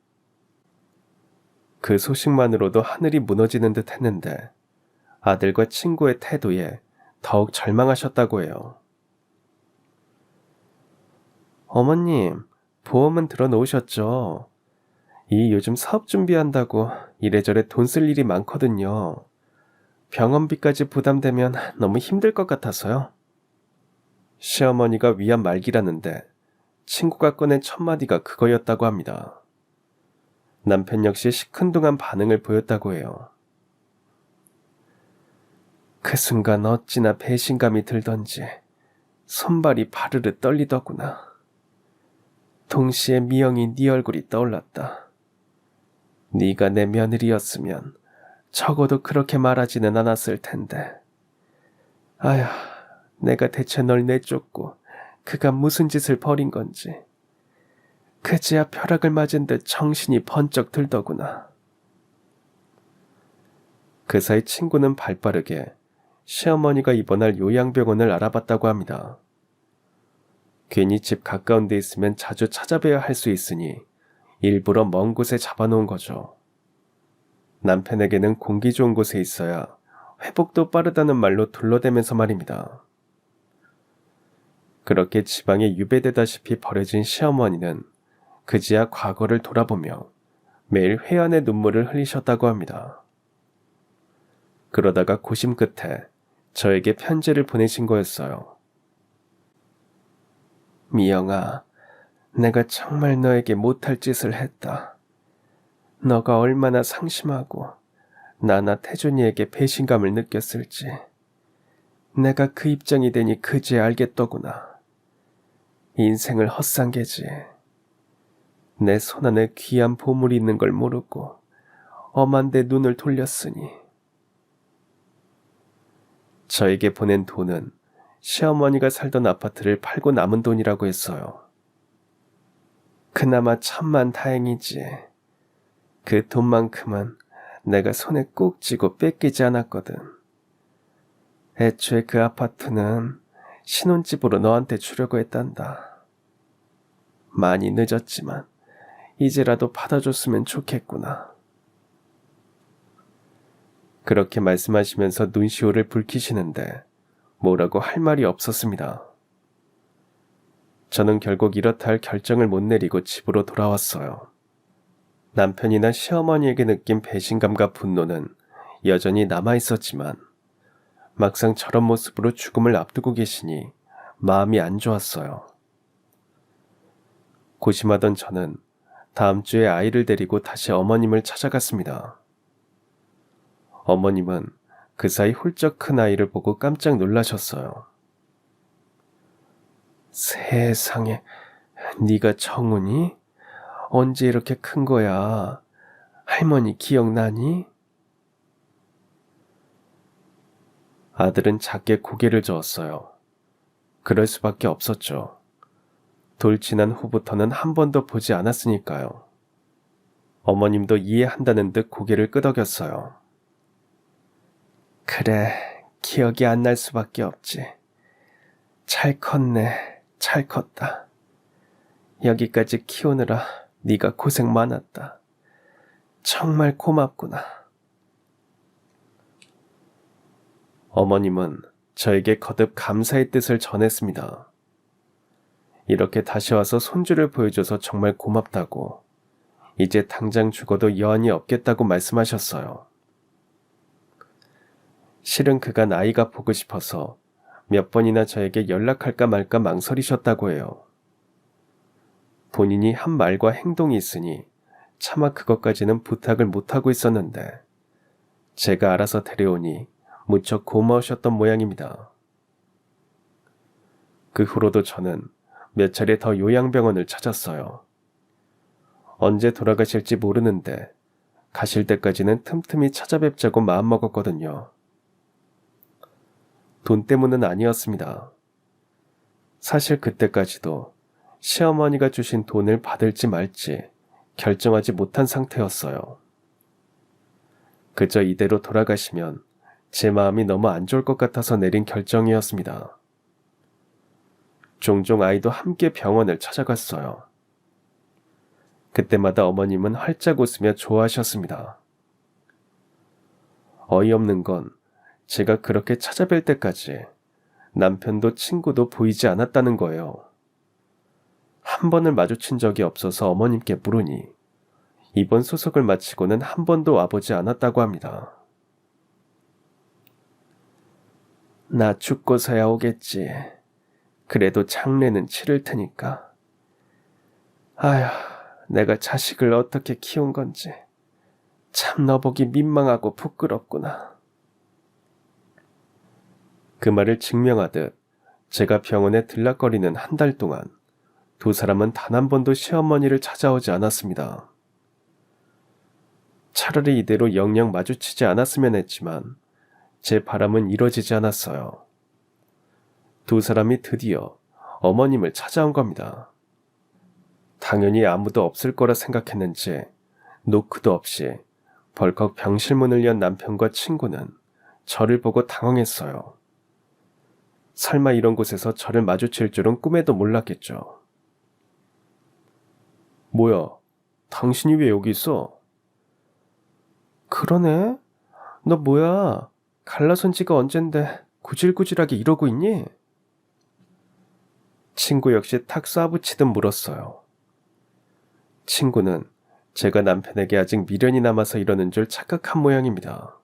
그 소식만으로도 하늘이 무너지는 듯 했는데 아들과 친구의 태도에 더욱 절망하셨다고 해요. 어머님, 보험은 들어놓으셨죠? 이 요즘 사업 준비한다고 이래저래 돈 쓸 일이 많거든요. 병원비까지 부담되면 너무 힘들 것 같아서요. 시어머니가 위암 말기라는데 친구가 꺼낸 첫마디가 그거였다고 합니다. 남편 역시 시큰둥한 반응을 보였다고 해요. 그 순간 어찌나 배신감이 들던지 손발이 바르르 떨리더구나. 동시에 미영이 네 얼굴이 떠올랐다. 네가 내 며느리였으면 적어도 그렇게 말하지는 않았을 텐데. 아휴, 내가 대체 널 내쫓고 그가 무슨 짓을 벌인 건지. 그제야 벼락을 맞은 듯 정신이 번쩍 들더구나. 그 사이 친구는 발빠르게 시어머니가 입원할 요양병원을 알아봤다고 합니다. 괜히 집 가까운 데 있으면 자주 찾아뵈야 할 수 있으니 일부러 먼 곳에 잡아놓은 거죠. 남편에게는 공기 좋은 곳에 있어야 회복도 빠르다는 말로 둘러대면서 말입니다. 그렇게 지방에 유배되다시피 버려진 시어머니는 그제야 과거를 돌아보며 매일 회한의 눈물을 흘리셨다고 합니다. 그러다가 고심 끝에 저에게 편지를 보내신 거였어요. 미영아, 내가 정말 너에게 못할 짓을 했다. 너가 얼마나 상심하고 나나 태준이에게 배신감을 느꼈을지 내가 그 입장이 되니 그제 알겠더구나. 인생을 헛산개지. 내 손안에 귀한 보물이 있는 걸 모르고 엄한 데 눈을 돌렸으니. 저에게 보낸 돈은 시어머니가 살던 아파트를 팔고 남은 돈이라고 했어요. 그나마 천만 다행이지. 그 돈만큼은 내가 손에 꼭 쥐고 뺏기지 않았거든. 애초에 그 아파트는 신혼집으로 너한테 주려고 했단다. 많이 늦었지만 이제라도 받아줬으면 좋겠구나. 그렇게 말씀하시면서 눈시울을 붉히시는데 뭐라고 할 말이 없었습니다. 저는 결국 이렇다 할 결정을 못 내리고 집으로 돌아왔어요. 남편이나 시어머니에게 느낀 배신감과 분노는 여전히 남아있었지만 막상 저런 모습으로 죽음을 앞두고 계시니 마음이 안 좋았어요. 고심하던 저는 다음 주에 아이를 데리고 다시 어머님을 찾아갔습니다. 어머님은 그 사이 훌쩍 큰 아이를 보고 깜짝 놀라셨어요. 세상에, 네가 정훈이? 언제 이렇게 큰 거야? 할머니 기억나니? 아들은 작게 고개를 저었어요. 그럴 수밖에 없었죠. 돌 지난 후부터는 한 번도 보지 않았으니까요. 어머님도 이해한다는 듯 고개를 끄덕였어요. 그래, 기억이 안 날 수밖에 없지. 잘 컸네, 잘 컸다. 여기까지 키우느라 네가 고생 많았다. 정말 고맙구나. 어머님은 저에게 거듭 감사의 뜻을 전했습니다. 이렇게 다시 와서 손주를 보여줘서 정말 고맙다고, 이제 당장 죽어도 여한이 없겠다고 말씀하셨어요. 실은 그간 아이가 보고 싶어서 몇 번이나 저에게 연락할까 말까 망설이셨다고 해요. 본인이 한 말과 행동이 있으니 차마 그것까지는 부탁을 못하고 있었는데 제가 알아서 데려오니 무척 고마우셨던 모양입니다. 그 후로도 저는 몇 차례 더 요양병원을 찾았어요. 언제 돌아가실지 모르는데 가실 때까지는 틈틈이 찾아뵙자고 마음먹었거든요. 돈 때문은 아니었습니다. 사실 그때까지도 시어머니가 주신 돈을 받을지 말지 결정하지 못한 상태였어요. 그저 이대로 돌아가시면 제 마음이 너무 안 좋을 것 같아서 내린 결정이었습니다. 종종 아이도 함께 병원을 찾아갔어요. 그때마다 어머님은 활짝 웃으며 좋아하셨습니다. 어이없는 건 제가 그렇게 찾아뵐 때까지 남편도 친구도 보이지 않았다는 거예요. 한 번을 마주친 적이 없어서 어머님께 물으니 이번 수속을 마치고는 한 번도 와보지 않았다고 합니다. 나 죽고서야 오겠지. 그래도 장례는 치를 테니까. 아휴, 내가 자식을 어떻게 키운 건지 참 너보기 민망하고 부끄럽구나. 그 말을 증명하듯 제가 병원에 들락거리는 한 달 동안 두 사람은 단 한 번도 시어머니를 찾아오지 않았습니다. 차라리 이대로 영영 마주치지 않았으면 했지만 제 바람은 이뤄지지 않았어요. 두 사람이 드디어 어머님을 찾아온 겁니다. 당연히 아무도 없을 거라 생각했는지 노크도 없이 벌컥 병실문을 연 남편과 친구는 저를 보고 당황했어요. 설마 이런 곳에서 저를 마주칠 줄은 꿈에도 몰랐겠죠. 뭐야, 당신이 왜 여기 있어? 그러네? 너 뭐야? 갈라선 지가 언젠데 구질구질하게 이러고 있니? 친구 역시 탁 쏴붙이듯 물었어요. 친구는 제가 남편에게 아직 미련이 남아서 이러는 줄 착각한 모양입니다.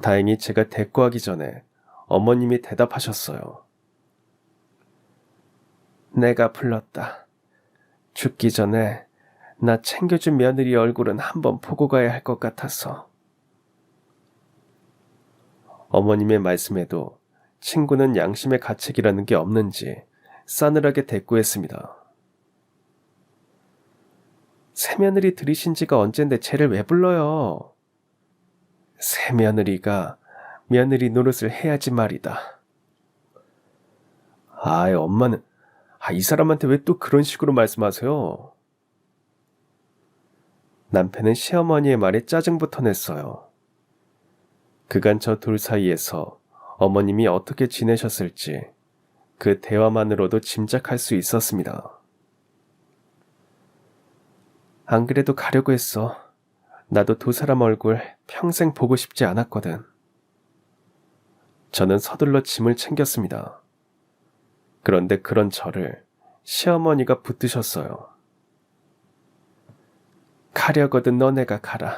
다행히 제가 대꾸하기 전에 어머님이 대답하셨어요. 내가 불렀다. 죽기 전에 나 챙겨준 며느리 얼굴은 한번 보고 가야 할 것 같아서. 어머님의 말씀에도 친구는 양심의 가책이라는 게 없는지 싸늘하게 대꾸했습니다. 새며느리 들이신 지가 언젠데 쟤를 왜 불러요? 새며느리가 며느리 노릇을 해야지 말이다. 아이, 엄마는 이 사람한테 왜 또 그런 식으로 말씀하세요? 남편은 시어머니의 말에 짜증부터 냈어요. 그간 저 둘 사이에서 어머님이 어떻게 지내셨을지 그 대화만으로도 짐작할 수 있었습니다. 안 그래도 가려고 했어. 나도 두 사람 얼굴 평생 보고 싶지 않았거든. 저는 서둘러 짐을 챙겼습니다. 그런데 그런 저를 시어머니가 붙드셨어요. 가려거든 너네가 가라.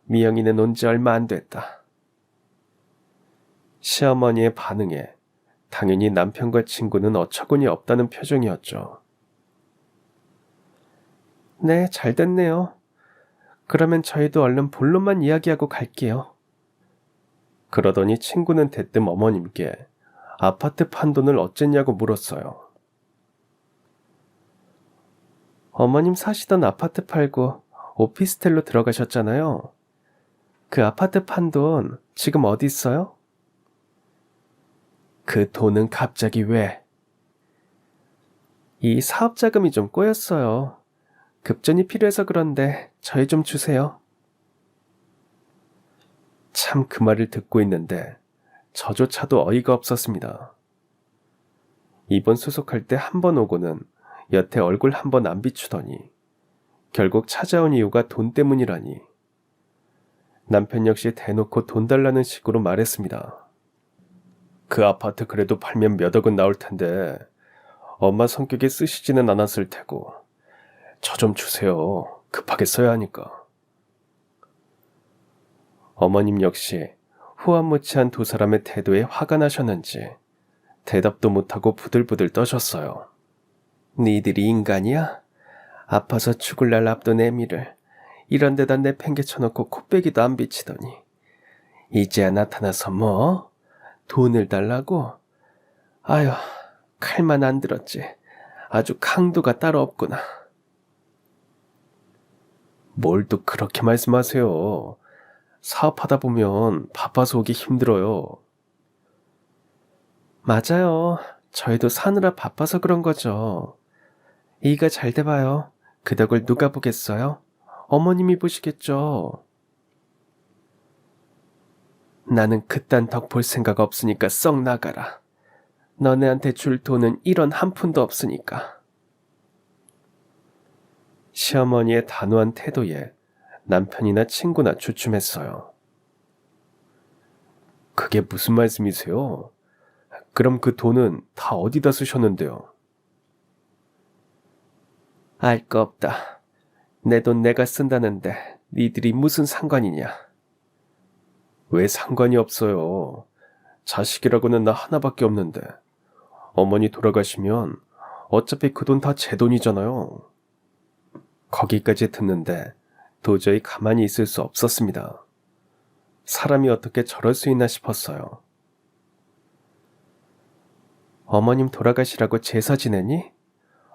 미영이는 온 지 얼마 안 됐다. 시어머니의 반응에 당연히 남편과 친구는 어처구니 없다는 표정이었죠. 네, 잘 됐네요. 그러면 저희도 얼른 본론만 이야기하고 갈게요. 그러더니 친구는 대뜸 어머님께 아파트 판돈을 어쨌냐고 물었어요. 어머님 사시던 아파트 팔고 오피스텔로 들어가셨잖아요. 그 아파트 판돈 지금 어디 있어요? 그 돈은 갑자기 왜? 이 사업 자금이 좀 꼬였어요. 급전이 필요해서 그런데 저희 좀 주세요. 참 그 말을 듣고 있는데 저조차도 어이가 없었습니다. 이번 수속할 때 한 번 오고는 여태 얼굴 한 번 안 비추더니 결국 찾아온 이유가 돈 때문이라니. 남편 역시 대놓고 돈 달라는 식으로 말했습니다. 그 아파트 그래도 팔면 몇 억은 나올 텐데 엄마 성격에 쓰시지는 않았을 테고 저 좀 주세요. 급하게 써야 하니까. 어머님 역시 후안무치한 두 사람의 태도에 화가 나셨는지 대답도 못하고 부들부들 떠셨어요. 니들이 인간이야? 아파서 죽을 날 앞둔 애미를 이런 데다 내팽개쳐놓고 코빼기도 안 비치더니 이제야 나타나서 뭐? 돈을 달라고? 아휴, 칼만 안 들었지. 아주 강도가 따로 없구나. 뭘 또 그렇게 말씀하세요. 사업하다 보면 바빠서 오기 힘들어요. 맞아요. 저희도 사느라 바빠서 그런 거죠. 이가 잘 돼봐요. 그 덕을 누가 보겠어요? 어머님이 보시겠죠. 나는 그딴 덕 볼 생각 없으니까 썩 나가라. 너네한테 줄 돈은 1원 한 푼도 없으니까. 시어머니의 단호한 태도에 남편이나 친구나 주춤했어요. 그게 무슨 말씀이세요? 그럼 그 돈은 다 어디다 쓰셨는데요? 알 거 없다. 내 돈 내가 쓴다는데 니들이 무슨 상관이냐? 왜 상관이 없어요? 자식이라고는 나 하나밖에 없는데 어머니 돌아가시면 어차피 그 돈 다 제 돈이잖아요. 거기까지 듣는데 도저히 가만히 있을 수 없었습니다. 사람이 어떻게 저럴 수 있나 싶었어요. 어머님 돌아가시라고 제사 지내니?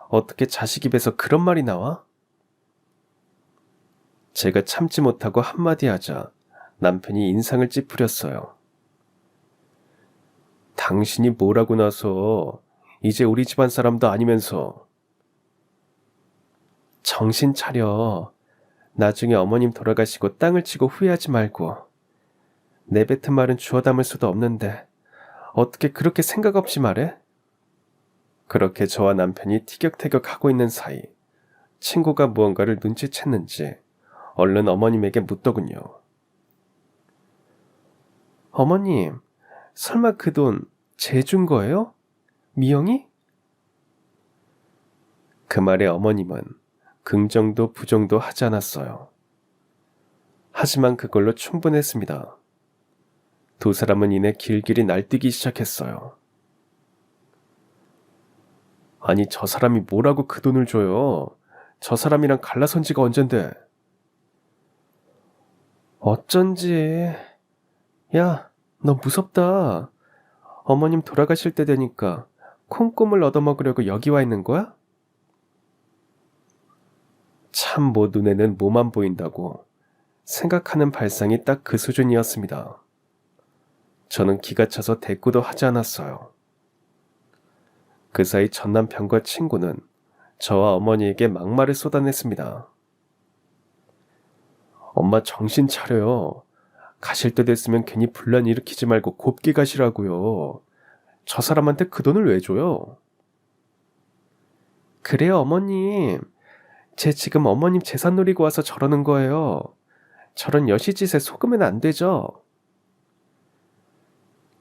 어떻게 자식 입에서 그런 말이 나와? 제가 참지 못하고 한마디 하자 남편이 인상을 찌푸렸어요. 당신이 뭐라고 나서 이제 우리 집안 사람도 아니면서. 정신 차려. 나중에 어머님 돌아가시고 땅을 치고 후회하지 말고. 내뱉은 말은 주워 담을 수도 없는데 어떻게 그렇게 생각 없이 말해? 그렇게 저와 남편이 티격태격하고 있는 사이 친구가 무언가를 눈치챘는지 얼른 어머님에게 묻더군요. 어머님, 설마 그 돈 제 준 거예요? 미영이? 그 말에 어머님은 긍정도 부정도 하지 않았어요. 하지만 그걸로 충분했습니다. 두 사람은 이내 길길이 날뛰기 시작했어요. 아니, 저 사람이 뭐라고 그 돈을 줘요? 저 사람이랑 갈라선 지가 언젠데. 어쩐지. 야, 너 무섭다. 어머님 돌아가실 때 되니까 콩고물 얻어먹으려고 여기 와 있는 거야? 참 뭐 눈에는 뭐만 보인다고 생각하는 발상이 딱 그 수준이었습니다. 저는 기가 차서 대꾸도 하지 않았어요. 그 사이 전 남편과 친구는 저와 어머니에게 막말을 쏟아냈습니다. 엄마 정신 차려요. 가실 때 됐으면 괜히 분란 일으키지 말고 곱게 가시라고요. 저 사람한테 그 돈을 왜 줘요? 그래요, 어머님. 쟤 지금 어머님 재산 노리고 와서 저러는 거예요. 저런 여시짓에 속으면 안 되죠.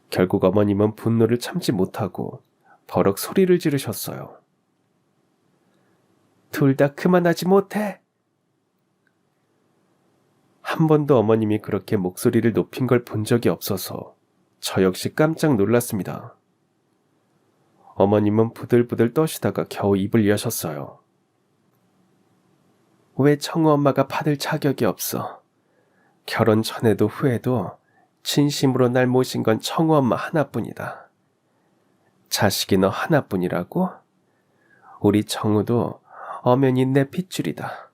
결국 어머님은 분노를 참지 못하고 버럭 소리를 지르셨어요. 둘 다 그만하지 못해. 한 번도 어머님이 그렇게 목소리를 높인 걸 본 적이 없어서 저 역시 깜짝 놀랐습니다. 어머님은 부들부들 떠시다가 겨우 입을 여셨어요. 왜 청우 엄마가 받을 자격이 없어? 결혼 전에도 후에도 진심으로 날 모신 건 청우 엄마 하나뿐이다. 자식이 너 하나뿐이라고? 우리 청우도 엄연히 내 핏줄이다.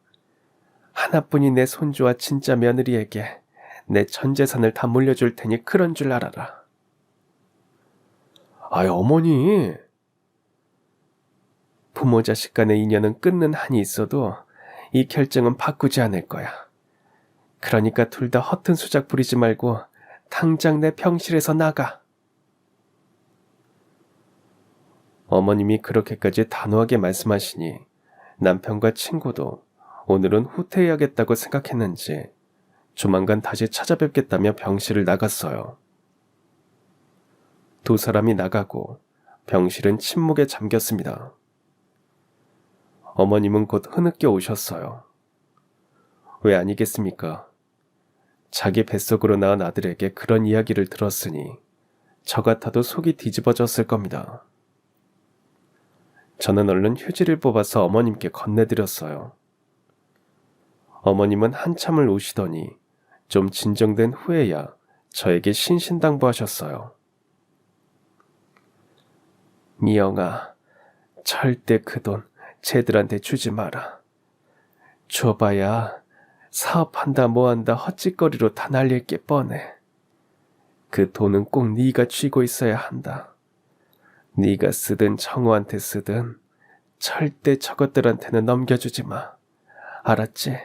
하나뿐인 내 손주와 진짜 며느리에게 내 전 재산을 다 물려줄 테니 그런 줄 알아라. 아이, 어머니. 부모 자식 간의 인연은 끊는 한이 있어도 이 결정은 바꾸지 않을 거야. 그러니까 둘 다 허튼 수작 부리지 말고 당장 내 병실에서 나가. 어머님이 그렇게까지 단호하게 말씀하시니 남편과 친구도 오늘은 후퇴해야겠다고 생각했는지 조만간 다시 찾아뵙겠다며 병실을 나갔어요. 두 사람이 나가고 병실은 침묵에 잠겼습니다. 어머님은 곧 흐느껴 오셨어요. 왜 아니겠습니까? 자기 뱃속으로 낳은 아들에게 그런 이야기를 들었으니 저 같아도 속이 뒤집어졌을 겁니다. 저는 얼른 휴지를 뽑아서 어머님께 건네드렸어요. 어머님은 한참을 우시더니 좀 진정된 후에야 저에게 신신당부하셨어요. 미영아, 절대 그 돈 쟤들한테 주지 마라. 줘봐야 사업한다 뭐한다 헛짓거리로 다 날릴 게 뻔해. 그 돈은 꼭 네가 쥐고 있어야 한다. 네가 쓰든 청우한테 쓰든 절대 저것들한테는 넘겨주지 마. 알았지?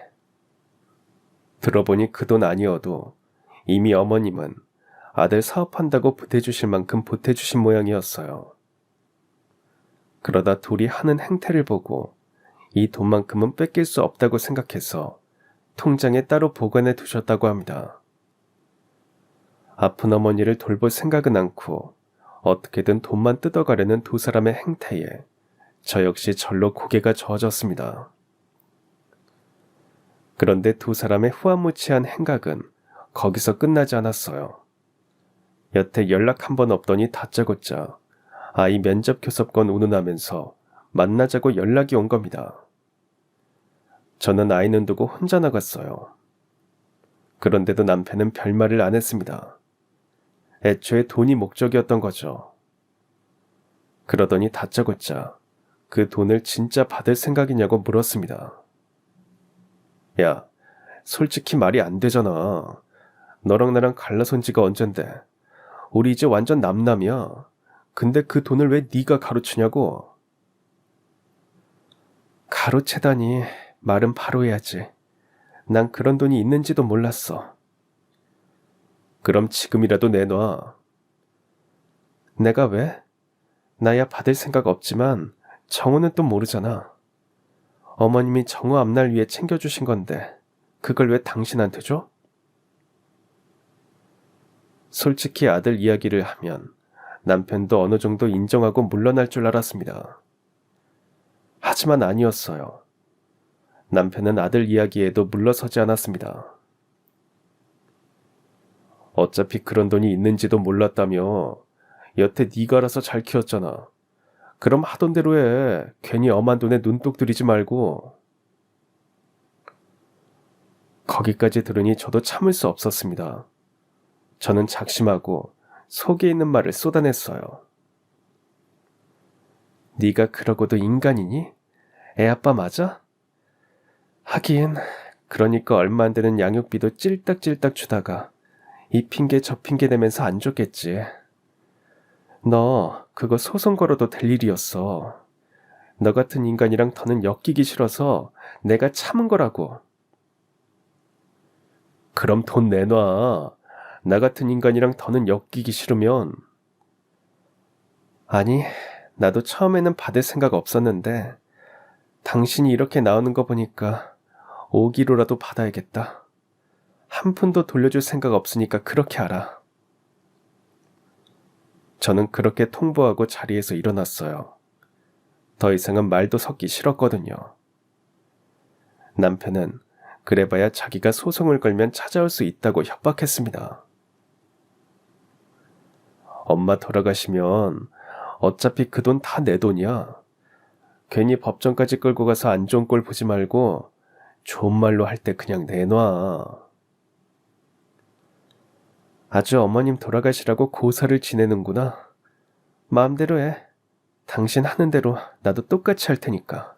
들어보니 그 돈 아니어도 이미 어머님은 아들 사업한다고 보태주실 만큼 보태주신 모양이었어요. 그러다 둘이 하는 행태를 보고 이 돈만큼은 뺏길 수 없다고 생각해서 통장에 따로 보관해 두셨다고 합니다. 아픈 어머니를 돌볼 생각은 않고 어떻게든 돈만 뜯어가려는 두 사람의 행태에 저 역시 절로 고개가 저어졌습니다. 그런데 두 사람의 후안무치한 행각은 거기서 끝나지 않았어요. 여태 연락 한 번 없더니 다짜고짜 아이 면접 교섭권 운운하면서 만나자고 연락이 온 겁니다. 저는 아이는 두고 혼자 나갔어요. 그런데도 남편은 별말을 안 했습니다. 애초에 돈이 목적이었던 거죠. 그러더니 다짜고짜 그 돈을 진짜 받을 생각이냐고 물었습니다. 야, 솔직히 말이 안 되잖아. 너랑 나랑 갈라선 지가 언젠데. 우리 이제 완전 남남이야. 근데 그 돈을 왜 네가 가로채냐고. 가로채다니 말은 바로 해야지. 난 그런 돈이 있는지도 몰랐어. 그럼 지금이라도 내놔. 내가 왜? 나야 받을 생각 없지만 정우는 또 모르잖아. 어머님이 정우 앞날 위해 챙겨주신 건데 그걸 왜 당신한테 줘? 솔직히 아들 이야기를 하면 남편도 어느 정도 인정하고 물러날 줄 알았습니다. 하지만 아니었어요. 남편은 아들 이야기에도 물러서지 않았습니다. 어차피 그런 돈이 있는지도 몰랐다며. 여태 네가 알아서 잘 키웠잖아. 그럼 하던 대로 해. 괜히 엄한 돈에 눈독 들이지 말고. 거기까지 들으니 저도 참을 수 없었습니다. 저는 작심하고 속에 있는 말을 쏟아냈어요. 네가 그러고도 인간이니? 애 아빠 맞아? 하긴 그러니까 얼마 안 되는 양육비도 찔딱찔딱 주다가 이 핑계 저 핑계 대면서 안 줬겠지. 너 그거 소송 걸어도 될 일이었어. 너 같은 인간이랑 더는 엮이기 싫어서 내가 참은 거라고. 그럼 돈 내놔. 나 같은 인간이랑 더는 엮이기 싫으면. 아니, 나도 처음에는 받을 생각 없었는데 당신이 이렇게 나오는 거 보니까 5기로라도 받아야겠다. 한 푼도 돌려줄 생각 없으니까 그렇게 알아. 저는 그렇게 통보하고 자리에서 일어났어요. 더 이상은 말도 섞기 싫었거든요. 남편은 그래봐야 자기가 소송을 걸면 찾아올 수 있다고 협박했습니다. 엄마 돌아가시면 어차피 그 돈 다 내 돈이야. 괜히 법정까지 끌고 가서 안 좋은 꼴 보지 말고 좋은 말로 할 때 그냥 내놔. 아주 어머님 돌아가시라고 고사를 지내는구나. 마음대로 해. 당신 하는 대로 나도 똑같이 할 테니까.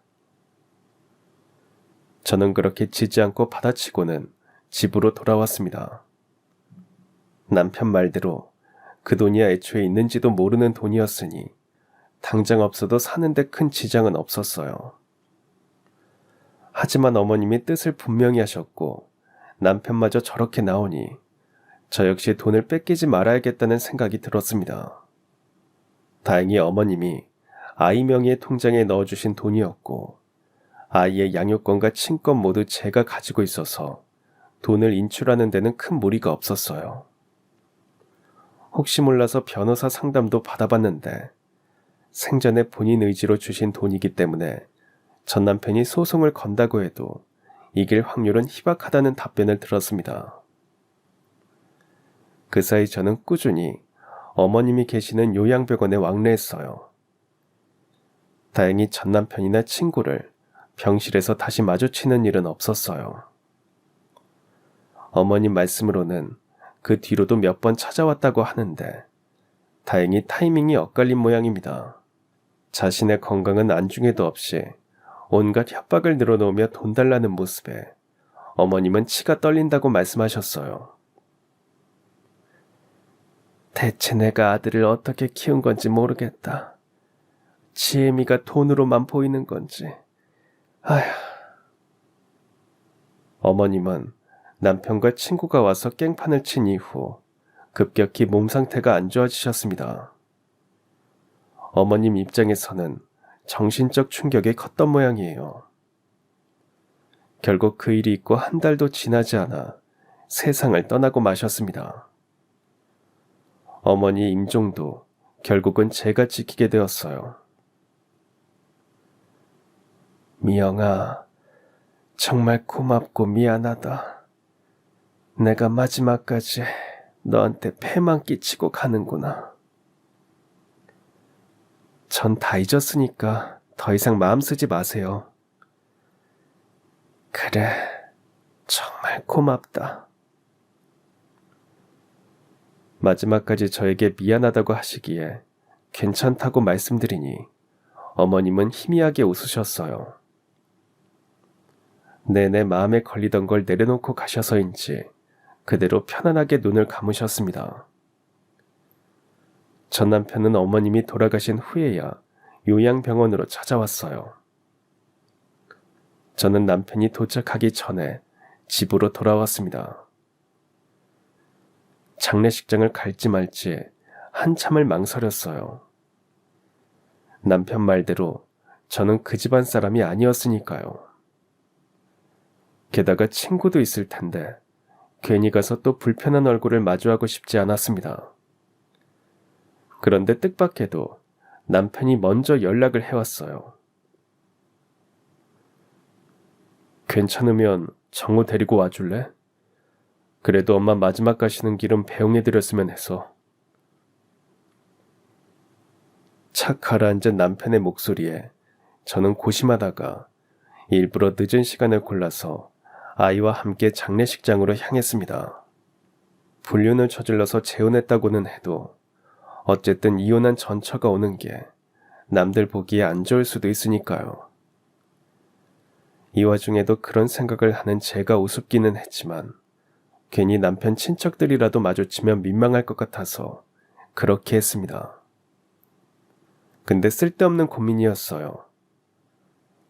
저는 그렇게 지지 않고 받아치고는 집으로 돌아왔습니다. 남편 말대로 그 돈이야 애초에 있는지도 모르는 돈이었으니 당장 없어도 사는데 큰 지장은 없었어요. 하지만 어머님이 뜻을 분명히 하셨고 남편마저 저렇게 나오니 저 역시 돈을 뺏기지 말아야겠다는 생각이 들었습니다. 다행히 어머님이 아이 명의의 통장에 넣어주신 돈이었고 아이의 양육권과 친권 모두 제가 가지고 있어서 돈을 인출하는 데는 큰 무리가 없었어요. 혹시 몰라서 변호사 상담도 받아봤는데 생전에 본인 의지로 주신 돈이기 때문에 전 남편이 소송을 건다고 해도 이길 확률은 희박하다는 답변을 들었습니다. 그 사이 저는 꾸준히 어머님이 계시는 요양병원에 왕래했어요. 다행히 전 남편이나 친구를 병실에서 다시 마주치는 일은 없었어요. 어머님 말씀으로는 그 뒤로도 몇 번 찾아왔다고 하는데 다행히 타이밍이 엇갈린 모양입니다. 자신의 건강은 안중에도 없이 온갖 협박을 늘어놓으며 돈 달라는 모습에 어머님은 치가 떨린다고 말씀하셨어요. 대체 내가 아들을 어떻게 키운 건지 모르겠다. 지혜미가 돈으로만 보이는 건지. 아휴. 어머님은 남편과 친구가 와서 깽판을 친 이후 급격히 몸 상태가 안 좋아지셨습니다. 어머님 입장에서는 정신적 충격이 컸던 모양이에요. 결국 그 일이 있고 한 달도 지나지 않아 세상을 떠나고 마셨습니다. 어머니 임종도 결국은 제가 지키게 되었어요. 미영아, 정말 고맙고 미안하다. 내가 마지막까지 너한테 폐만 끼치고 가는구나. 전 다 잊었으니까 더 이상 마음 쓰지 마세요. 그래, 정말 고맙다. 마지막까지 저에게 미안하다고 하시기에 괜찮다고 말씀드리니 어머님은 희미하게 웃으셨어요. 내내 마음에 걸리던 걸 내려놓고 가셔서인지 그대로 편안하게 눈을 감으셨습니다. 전 남편은 어머님이 돌아가신 후에야 요양병원으로 찾아왔어요. 저는 남편이 도착하기 전에 집으로 돌아왔습니다. 장례식장을 갈지 말지 한참을 망설였어요. 남편 말대로 저는 그 집안 사람이 아니었으니까요. 게다가 친구도 있을 텐데 괜히 가서 또 불편한 얼굴을 마주하고 싶지 않았습니다. 그런데 뜻밖에도 남편이 먼저 연락을 해왔어요. 괜찮으면 정우 데리고 와줄래? 그래도 엄마 마지막 가시는 길은 배웅해드렸으면 해서. 착 가라앉은 남편의 목소리에 저는 고심하다가 일부러 늦은 시간을 골라서 아이와 함께 장례식장으로 향했습니다. 불륜을 저질러서 재혼했다고는 해도 어쨌든 이혼한 전처가 오는 게 남들 보기에 안 좋을 수도 있으니까요. 이 와중에도 그런 생각을 하는 제가 우습기는 했지만 괜히 남편 친척들이라도 마주치면 민망할 것 같아서 그렇게 했습니다. 근데 쓸데없는 고민이었어요.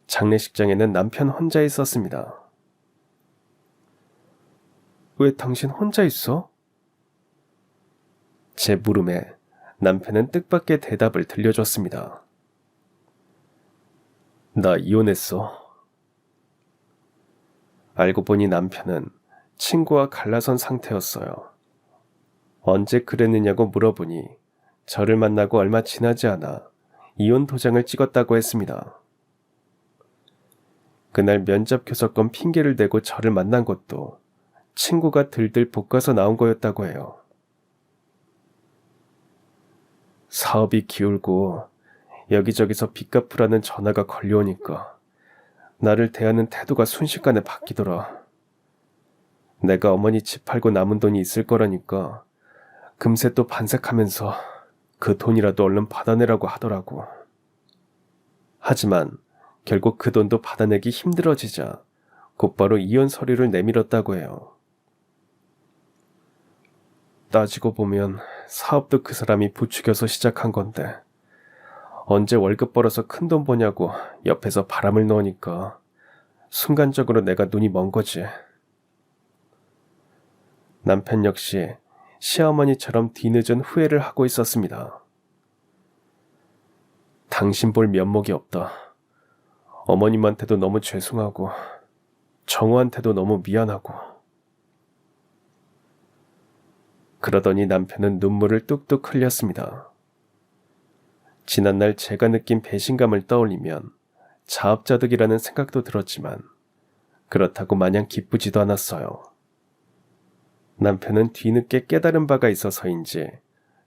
장례식장에는 남편 혼자 있었습니다. 왜 당신 혼자 있어? 제 물음에 남편은 뜻밖의 대답을 들려줬습니다. 나 이혼했어. 알고 보니 남편은 친구와 갈라선 상태였어요. 언제 그랬느냐고 물어보니 저를 만나고 얼마 지나지 않아 이혼 도장을 찍었다고 했습니다. 그날 면접 교섭권 핑계를 대고 저를 만난 것도 친구가 들들 볶아서 나온 거였다고 해요. 사업이 기울고 여기저기서 빚 갚으라는 전화가 걸려오니까 나를 대하는 태도가 순식간에 바뀌더라. 내가 어머니 집 팔고 남은 돈이 있을 거라니까 금세 또 반색하면서 그 돈이라도 얼른 받아내라고 하더라고. 하지만 결국 그 돈도 받아내기 힘들어지자 곧바로 이혼 서류를 내밀었다고 해요. 따지고 보면 사업도 그 사람이 부추겨서 시작한 건데 언제 월급 벌어서 큰돈 버냐고 옆에서 바람을 넣으니까 순간적으로 내가 눈이 먼 거지. 남편 역시 시어머니처럼 뒤늦은 후회를 하고 있었습니다. 당신 볼 면목이 없다. 어머님한테도 너무 죄송하고 정우한테도 너무 미안하고. 그러더니 남편은 눈물을 뚝뚝 흘렸습니다. 지난날 제가 느낀 배신감을 떠올리면 자업자득이라는 생각도 들었지만 그렇다고 마냥 기쁘지도 않았어요. 남편은 뒤늦게 깨달은 바가 있어서인지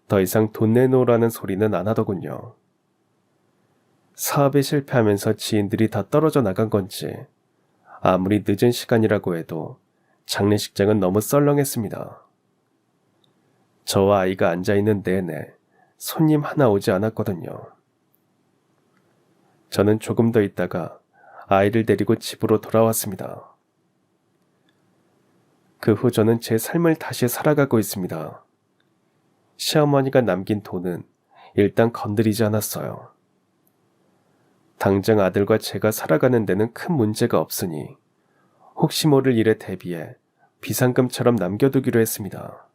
더 이상 돈 내놓으라는 소리는 안 하더군요. 사업에 실패하면서 지인들이 다 떨어져 나간 건지 아무리 늦은 시간이라고 해도 장례식장은 너무 썰렁했습니다. 저와 아이가 앉아있는 내내 손님 하나 오지 않았거든요. 저는 조금 더 있다가 아이를 데리고 집으로 돌아왔습니다. 그 후 저는 제 삶을 다시 살아가고 있습니다. 시어머니가 남긴 돈은 일단 건드리지 않았어요. 당장 아들과 제가 살아가는 데는 큰 문제가 없으니 혹시 모를 일에 대비해 비상금처럼 남겨두기로 했습니다.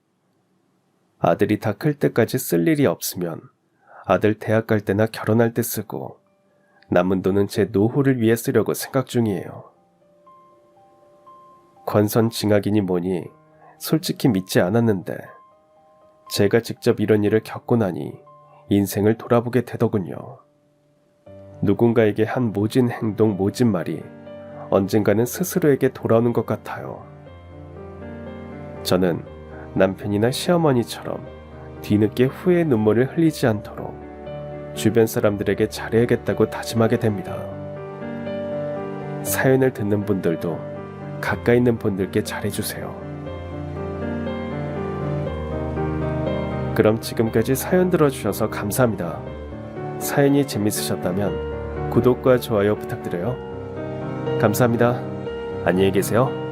아들이 다 클 때까지 쓸 일이 없으면 아들 대학 갈 때나 결혼할 때 쓰고 남은 돈은 제 노후를 위해 쓰려고 생각 중이에요. 권선징악이니 뭐니 솔직히 믿지 않았는데 제가 직접 이런 일을 겪고 나니 인생을 돌아보게 되더군요. 누군가에게 한 모진 행동, 모진 말이 언젠가는 스스로에게 돌아오는 것 같아요. 저는 남편이나 시어머니처럼 뒤늦게 후회의 눈물을 흘리지 않도록 주변 사람들에게 잘해야겠다고 다짐하게 됩니다. 사연을 듣는 분들도 가까이 있는 분들께 잘해주세요. 그럼 지금까지 사연 들어주셔서 감사합니다. 사연이 재밌으셨다면 구독과 좋아요 부탁드려요. 감사합니다. 안녕히 계세요.